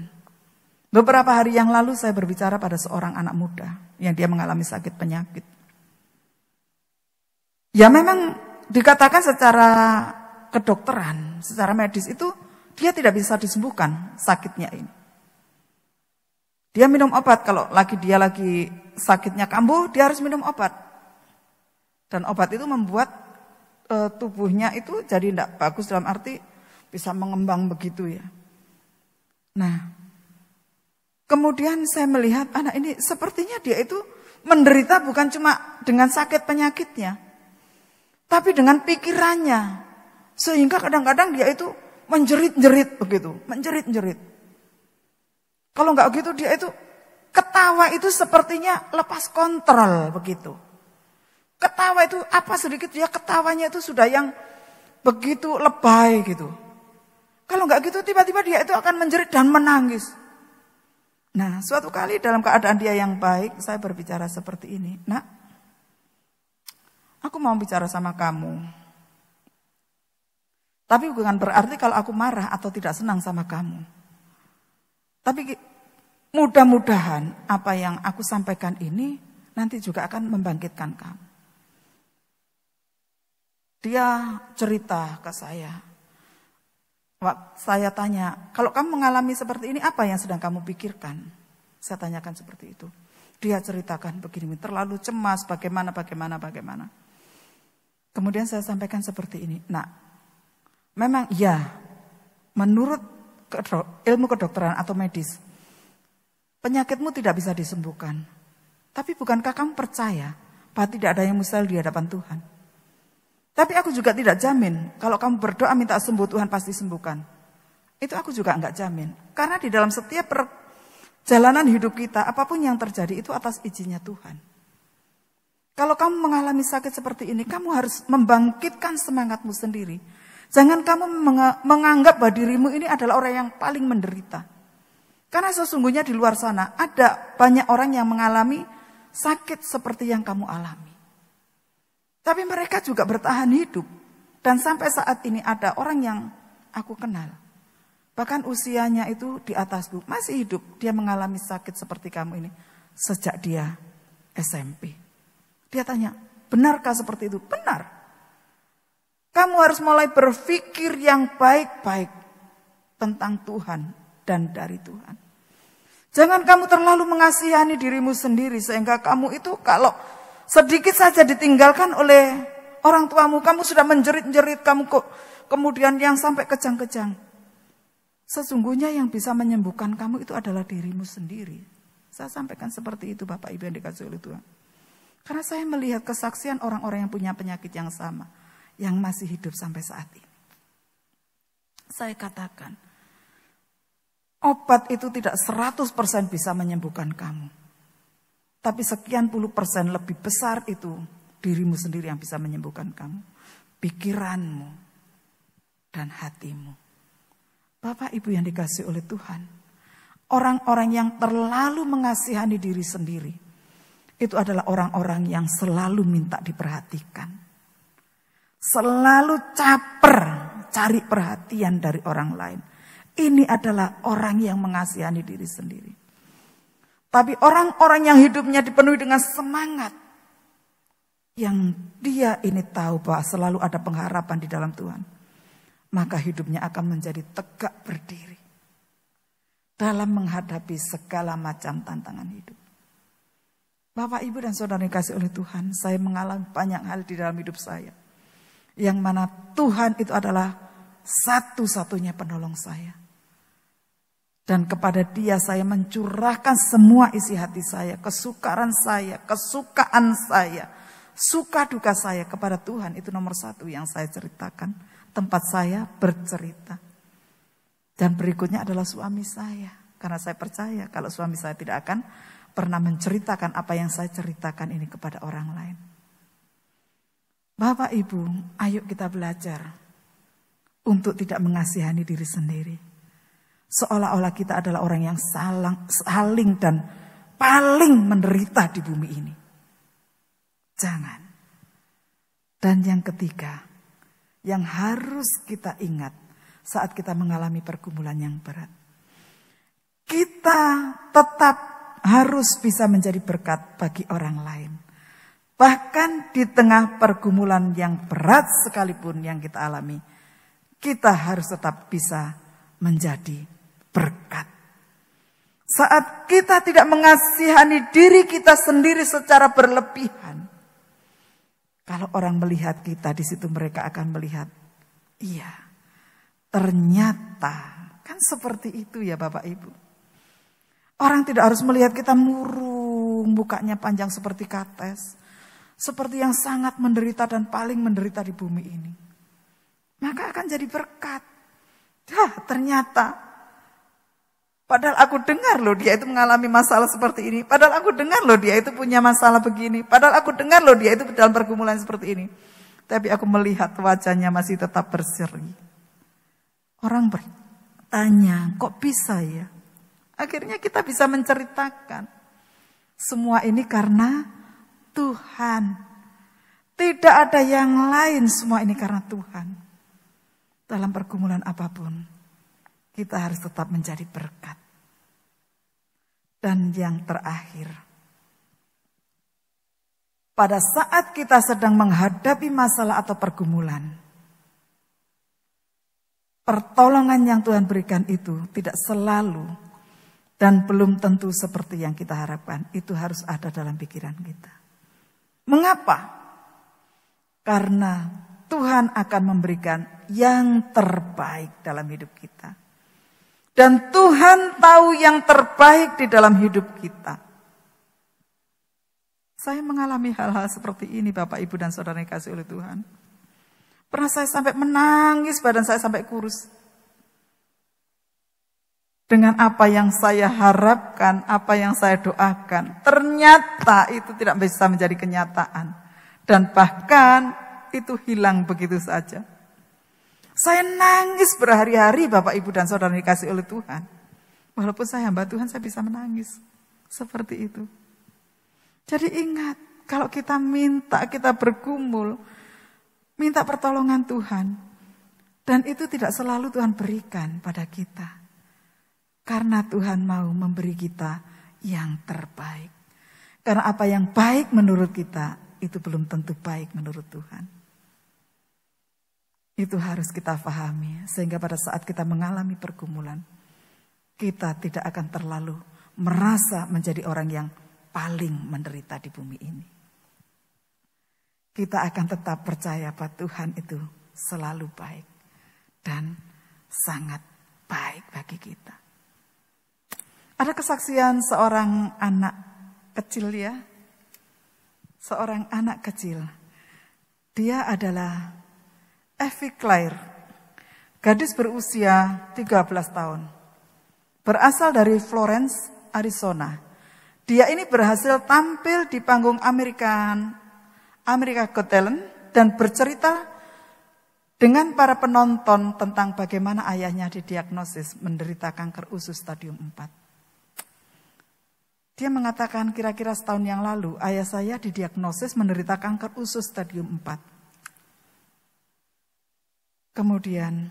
beberapa hari yang lalu saya berbicara pada seorang anak muda yang dia mengalami sakit penyakit. Ya memang dikatakan secara kedokteran, secara medis itu dia tidak bisa disembuhkan sakitnya ini. Dia minum obat, kalau dia lagi sakitnya kambuh, dia harus minum obat. Dan obat itu membuat tubuhnya itu jadi tidak bagus, dalam arti bisa mengembang begitu ya. Nah, kemudian saya melihat anak ini sepertinya dia itu menderita bukan cuma dengan sakit penyakitnya, tapi dengan pikirannya. Sehingga kadang-kadang dia itu menjerit-jerit begitu, menjerit-jerit. Kalau enggak begitu dia itu ketawa itu sepertinya lepas kontrol begitu. Ketawa itu apa sedikit dia ketawanya itu sudah yang begitu lebay gitu. Kalau enggak gitu tiba-tiba dia itu akan menjerit dan menangis. Nah, suatu kali dalam keadaan dia yang baik, saya berbicara seperti ini. Nak, aku mau bicara sama kamu. Tapi bukan berarti kalau aku marah atau tidak senang sama kamu. Tapi mudah-mudahan apa yang aku sampaikan ini nanti juga akan membangkitkan kamu. Dia cerita ke saya. Saya tanya, kalau kamu mengalami seperti ini apa yang sedang kamu pikirkan? Saya tanyakan seperti itu. Dia ceritakan begini, terlalu cemas, bagaimana. Kemudian saya sampaikan seperti ini. Nah, memang ya, menurut ilmu kedokteran atau medis, penyakitmu tidak bisa disembuhkan. Tapi bukankah kamu percaya bahwa tidak ada yang mustahil di hadapan Tuhan? Tapi aku juga tidak jamin kalau kamu berdoa minta sembuh Tuhan pasti sembuhkan. Itu aku juga enggak jamin. Karena di dalam setiap perjalanan hidup kita, apapun yang terjadi itu atas izinnya Tuhan. Kalau kamu mengalami sakit seperti ini, kamu harus membangkitkan semangatmu sendiri. Jangan kamu menganggap bahwa dirimu ini adalah orang yang paling menderita. Karena sesungguhnya di luar sana ada banyak orang yang mengalami sakit seperti yang kamu alami. Tapi mereka juga bertahan hidup. Dan sampai saat ini ada orang yang aku kenal. Bahkan usianya itu di atasku, masih hidup. Dia mengalami sakit seperti kamu ini sejak dia SMP. Dia tanya, benarkah seperti itu? Benar. Kamu harus mulai berpikir yang baik-baik tentang Tuhan dan dari Tuhan. Jangan kamu terlalu mengasihani dirimu sendiri sehingga kamu itu kalau sedikit saja ditinggalkan oleh orang tuamu, kamu sudah menjerit-jerit, kamu kok kemudian yang sampai kejang-kejang. Sesungguhnya yang bisa menyembuhkan kamu itu adalah dirimu sendiri. Saya sampaikan seperti itu Bapak Ibu yang dikasihi oleh Tuhan. Karena saya melihat kesaksian orang-orang yang punya penyakit yang sama, yang masih hidup sampai saat ini. Saya katakan, obat itu tidak 100% bisa menyembuhkan kamu. Tapi sekian puluh persen lebih besar itu dirimu sendiri yang bisa menyembuhkan kamu. Pikiranmu dan hatimu. Bapak Ibu yang dikasihi oleh Tuhan. Orang-orang yang terlalu mengasihani diri sendiri. Itu adalah orang-orang yang selalu minta diperhatikan. Selalu caper cari perhatian dari orang lain. Ini adalah orang yang mengasihani diri sendiri. Tapi orang-orang yang hidupnya dipenuhi dengan semangat. Yang dia ini tahu bahwa selalu ada pengharapan di dalam Tuhan. Maka hidupnya akan menjadi tegak berdiri. Dalam menghadapi segala macam tantangan hidup. Bapak, Ibu, dan Saudara yang dikasihi oleh Tuhan. Saya mengalami banyak hal di dalam hidup saya. Yang mana Tuhan itu adalah satu-satunya penolong saya. Dan kepada Dia saya mencurahkan semua isi hati saya, kesukaran saya, kesukaan saya, suka duka saya kepada Tuhan. Itu nomor satu yang saya ceritakan. Tempat saya bercerita. Dan berikutnya adalah suami saya. Karena saya percaya kalau suami saya tidak akan pernah menceritakan apa yang saya ceritakan ini kepada orang lain. Bapak Ibu, ayo kita belajar untuk tidak mengasihani diri sendiri. seolah-olah kita adalah orang yang saling dan paling menderita di bumi ini. Jangan. Dan yang ketiga, yang harus kita ingat saat kita mengalami pergumulan yang berat. Kita tetap harus bisa menjadi berkat bagi orang lain. Bahkan di tengah pergumulan yang berat sekalipun yang kita alami, kita harus tetap bisa menjadi berkat. Saat kita tidak mengasihani diri kita sendiri secara berlebihan, kalau orang melihat kita di situ mereka akan melihat, iya, ternyata kan seperti itu ya Bapak Ibu. Orang tidak harus melihat kita murung, mukanya panjang seperti kates, seperti yang sangat menderita dan paling menderita di bumi ini. Maka akan jadi berkat. Ternyata, padahal aku dengar loh dia itu mengalami masalah seperti ini. Padahal aku dengar loh dia itu punya masalah begini. Padahal aku dengar loh dia itu dalam pergumulan seperti ini. Tapi aku melihat wajahnya masih tetap berseri. Orang bertanya, kok bisa ya? Akhirnya kita bisa menceritakan. Semua ini karena Tuhan. Tidak ada yang lain, semua ini karena Tuhan. Dalam pergumulan apapun, kita harus tetap menjadi berkat. Dan yang terakhir, pada saat kita sedang menghadapi masalah atau pergumulan, pertolongan yang Tuhan berikan itu tidak selalu dan belum tentu seperti yang kita harapkan. Itu harus ada dalam pikiran kita. Mengapa? Karena Tuhan akan memberikan yang terbaik dalam hidup kita. Dan Tuhan tahu yang terbaik di dalam hidup kita. Saya mengalami hal-hal seperti ini Bapak, Ibu, dan Saudara yang dikasihi oleh Tuhan. Pernah saya sampai menangis, badan saya sampai kurus. Dengan apa yang saya harapkan, apa yang saya doakan, ternyata itu tidak bisa menjadi kenyataan. Dan bahkan itu hilang begitu saja. Saya nangis berhari-hari Bapak, Ibu, dan Saudara yang dikasihi oleh Tuhan. Walaupun saya hamba Tuhan, saya bisa menangis. Seperti itu. Jadi ingat, kalau kita minta, kita bergumul, minta pertolongan Tuhan. Dan itu tidak selalu Tuhan berikan pada kita. Karena Tuhan mau memberi kita yang terbaik. Karena apa yang baik menurut kita, itu belum tentu baik menurut Tuhan. Itu harus kita pahami. Sehingga pada saat kita mengalami pergumulan, kita tidak akan terlalu merasa menjadi orang yang paling menderita di bumi ini. Kita akan tetap percaya bahwa Tuhan itu selalu baik. Dan sangat baik bagi kita. Ada kesaksian seorang anak kecil ya. Seorang anak kecil. Dia adalah Evie Claire. Gadis berusia 13 tahun. Berasal dari Florence, Arizona. Dia ini berhasil tampil di panggung America Got Talent dan bercerita dengan para penonton tentang bagaimana ayahnya didiagnosis menderita kanker usus stadium 4. Dia mengatakan kira-kira setahun yang lalu ayah saya didiagnosis menderita kanker usus stadium 4. Kemudian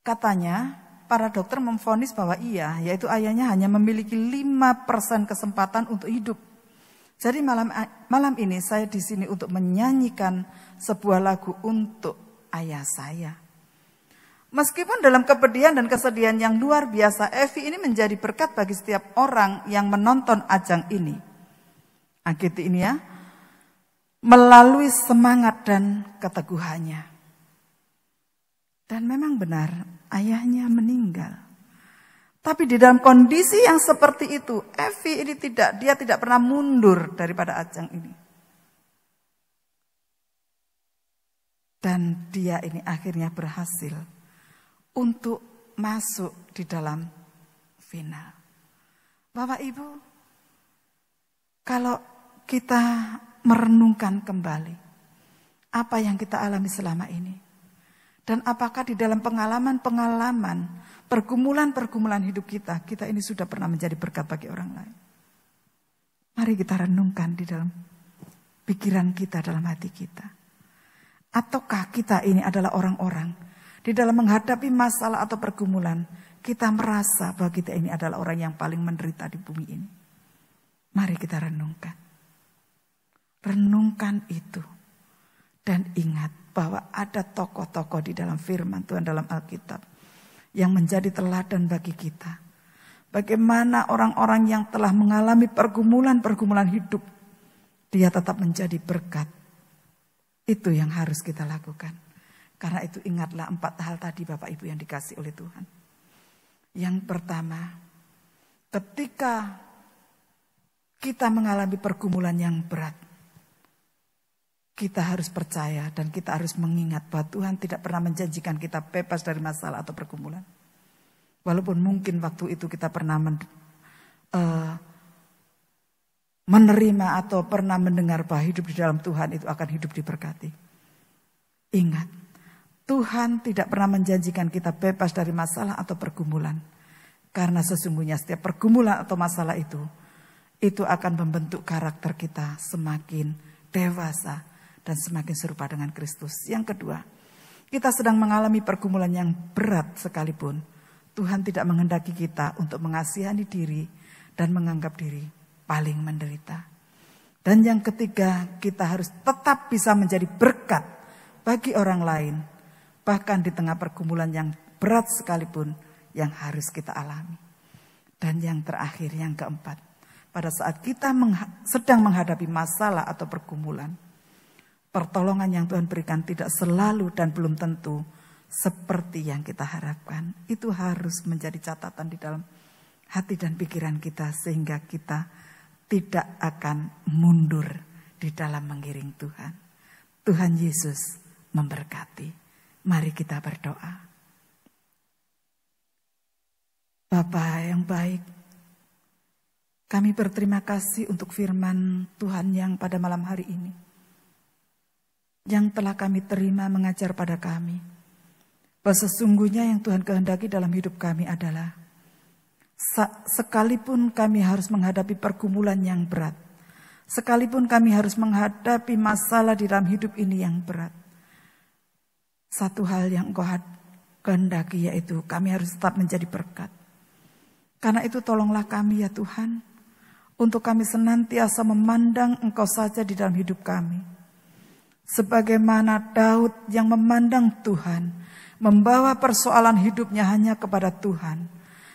katanya para dokter memvonis bahwa iya, yaitu ayahnya hanya memiliki 5% kesempatan untuk hidup. Jadi malam ini saya di sini untuk menyanyikan sebuah lagu untuk ayah saya. Meskipun dalam kepedihan dan kesedihan yang luar biasa, Evie ini menjadi berkat bagi setiap orang yang menonton ajang ini. Gitu ini ya, melalui semangat dan keteguhannya. Dan memang benar, ayahnya meninggal. Tapi di dalam kondisi yang seperti itu, Evie ini dia tidak pernah mundur daripada ajang ini. Dan dia ini akhirnya berhasil untuk masuk di dalam final. Bapak Ibu, kalau kita merenungkan kembali apa yang kita alami selama ini, Dan apakah di dalam pengalaman-pengalaman, pergumulan-pergumulan hidup kita ini sudah pernah menjadi berkat bagi orang lain. Mari kita renungkan di dalam pikiran kita, dalam hati kita. Ataukah kita ini adalah orang-orang di dalam menghadapi masalah atau pergumulan, kita merasa bahwa kita ini adalah orang yang paling menderita di bumi ini. Mari kita renungkan. Renungkan itu. Dan ingat bahwa ada tokoh-tokoh di dalam firman Tuhan dalam Alkitab yang menjadi teladan bagi kita. Bagaimana orang-orang yang telah mengalami pergumulan-pergumulan hidup, dia tetap menjadi berkat. Itu yang harus kita lakukan. Karena itu ingatlah 4 hal tadi Bapak Ibu yang dikasih oleh Tuhan. Yang pertama, ketika kita mengalami pergumulan yang berat, kita harus percaya dan kita harus mengingat bahwa Tuhan tidak pernah menjanjikan kita bebas dari masalah atau pergumulan. Walaupun mungkin waktu itu kita pernah menerima atau pernah mendengar bahwa hidup di dalam Tuhan itu akan hidup diberkati. Ingat, Tuhan tidak pernah menjanjikan kita bebas dari masalah atau pergumulan. Karena sesungguhnya setiap pergumulan atau masalah itu akan membentuk karakter kita semakin dewasa dan semakin serupa dengan Kristus. Yang kedua, kita sedang mengalami pergumulan yang berat sekalipun, Tuhan tidak menghendaki kita untuk mengasihani diri dan menganggap diri paling menderita. Dan yang ketiga, kita harus tetap bisa menjadi berkat bagi orang lain, bahkan di tengah pergumulan yang berat sekalipun yang harus kita alami. Dan yang terakhir, yang keempat, pada saat kita sedang menghadapi masalah atau pergumulan, pertolongan yang Tuhan berikan tidak selalu dan belum tentu seperti yang kita harapkan. Itu harus menjadi catatan di dalam hati dan pikiran kita sehingga kita tidak akan mundur di dalam mengiring Tuhan. Tuhan Yesus memberkati. Mari kita berdoa. Bapa yang baik, kami berterima kasih untuk firman Tuhan yang pada malam hari ini, yang telah kami terima mengajar pada kami, bahwa sesungguhnya yang Tuhan kehendaki dalam hidup kami adalah, sekalipun kami harus menghadapi pergumulan yang berat, sekalipun kami harus menghadapi masalah di dalam hidup ini yang berat, satu hal yang Engkau kehendaki yaitu kami harus tetap menjadi berkat. Karena itu tolonglah kami ya Tuhan, untuk kami senantiasa memandang Engkau saja di dalam hidup kami. Sebagaimana Daud yang memandang Tuhan, membawa persoalan hidupnya hanya kepada Tuhan.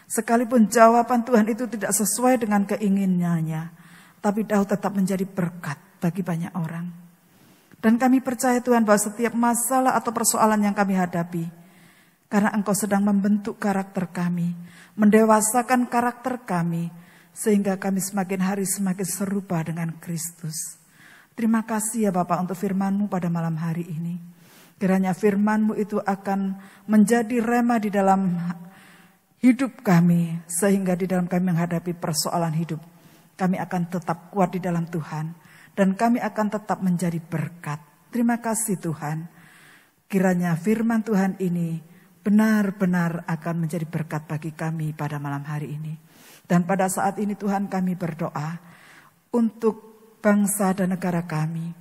Sekalipun jawaban Tuhan itu tidak sesuai dengan keinginannya, tapi Daud tetap menjadi berkat bagi banyak orang. Dan kami percaya Tuhan bahwa setiap masalah atau persoalan yang kami hadapi, karena Engkau sedang membentuk karakter kami, mendewasakan karakter kami, sehingga kami semakin hari semakin serupa dengan Kristus. Terima kasih ya Bapak untuk firman-Mu pada malam hari ini. Kiranya firman-Mu itu akan menjadi rema di dalam hidup kami, sehingga di dalam kami menghadapi persoalan hidup, kami akan tetap kuat di dalam Tuhan, dan kami akan tetap menjadi berkat. Terima kasih Tuhan. Kiranya firman Tuhan ini benar-benar akan menjadi berkat bagi kami pada malam hari ini. Dan pada saat ini Tuhan kami berdoa untuk bangsa dan negara kami.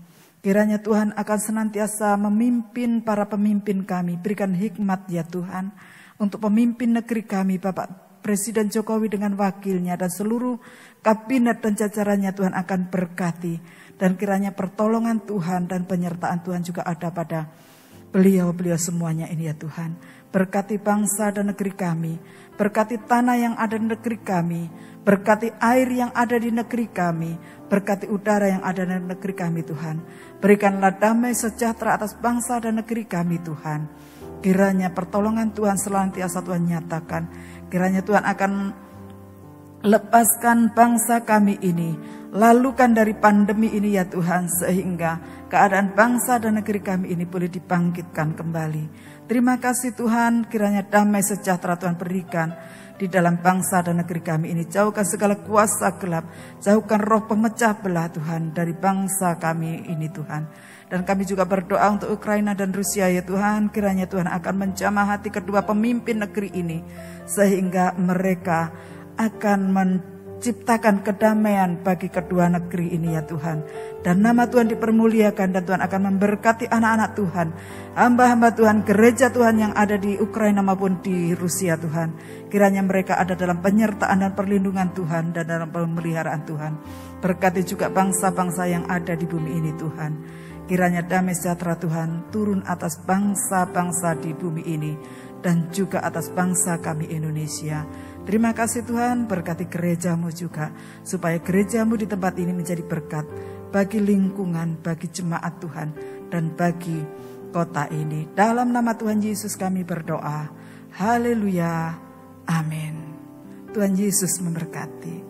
Kiranya Tuhan akan senantiasa memimpin para pemimpin kami. Berikan hikmat ya Tuhan untuk pemimpin negeri kami, Bapak Presiden Jokowi dengan wakilnya dan seluruh kabinet dan jajarannya Tuhan akan berkati. Dan kiranya pertolongan Tuhan dan penyertaan Tuhan juga ada pada beliau-beliau semuanya ini ya Tuhan. Berkati bangsa dan negeri kami, berkati tanah yang ada di negeri kami, berkati air yang ada di negeri kami, berkati udara yang ada di negeri kami Tuhan. Berikanlah damai sejahtera atas bangsa dan negeri kami Tuhan. Kiranya pertolongan Tuhan senantiasa Tuhan nyatakan. Kiranya Tuhan akan lepaskan bangsa kami ini, lalukan dari pandemi ini ya Tuhan, sehingga keadaan bangsa dan negeri kami ini boleh dibangkitkan kembali. Terima kasih Tuhan, kiranya damai sejahtera Tuhan berikan di dalam bangsa dan negeri kami ini. Jauhkan segala kuasa gelap, jauhkan roh pemecah belah Tuhan dari bangsa kami ini Tuhan. Dan kami juga berdoa untuk Ukraina dan Rusia ya Tuhan, kiranya Tuhan akan menjamah hati kedua pemimpin negeri ini, sehingga mereka akan menciptakan kedamaian bagi kedua negeri ini ya Tuhan. Dan nama Tuhan dipermuliakan, dan Tuhan akan memberkati anak-anak Tuhan, hamba-hamba Tuhan, gereja Tuhan yang ada di Ukraina maupun di Rusia Tuhan. Kiranya mereka ada dalam penyertaan dan perlindungan Tuhan dan dalam pemeliharaan Tuhan. Berkati juga bangsa-bangsa yang ada di bumi ini Tuhan. Kiranya damai sejahtera Tuhan turun atas bangsa-bangsa di bumi ini dan juga atas bangsa kami Indonesia. Terima kasih Tuhan, berkati gerejamu juga, supaya gerejamu di tempat ini menjadi berkat bagi lingkungan, bagi jemaat Tuhan, dan bagi kota ini. Dalam nama Tuhan Yesus kami berdoa. Haleluya. Amin. Tuhan Yesus memberkati.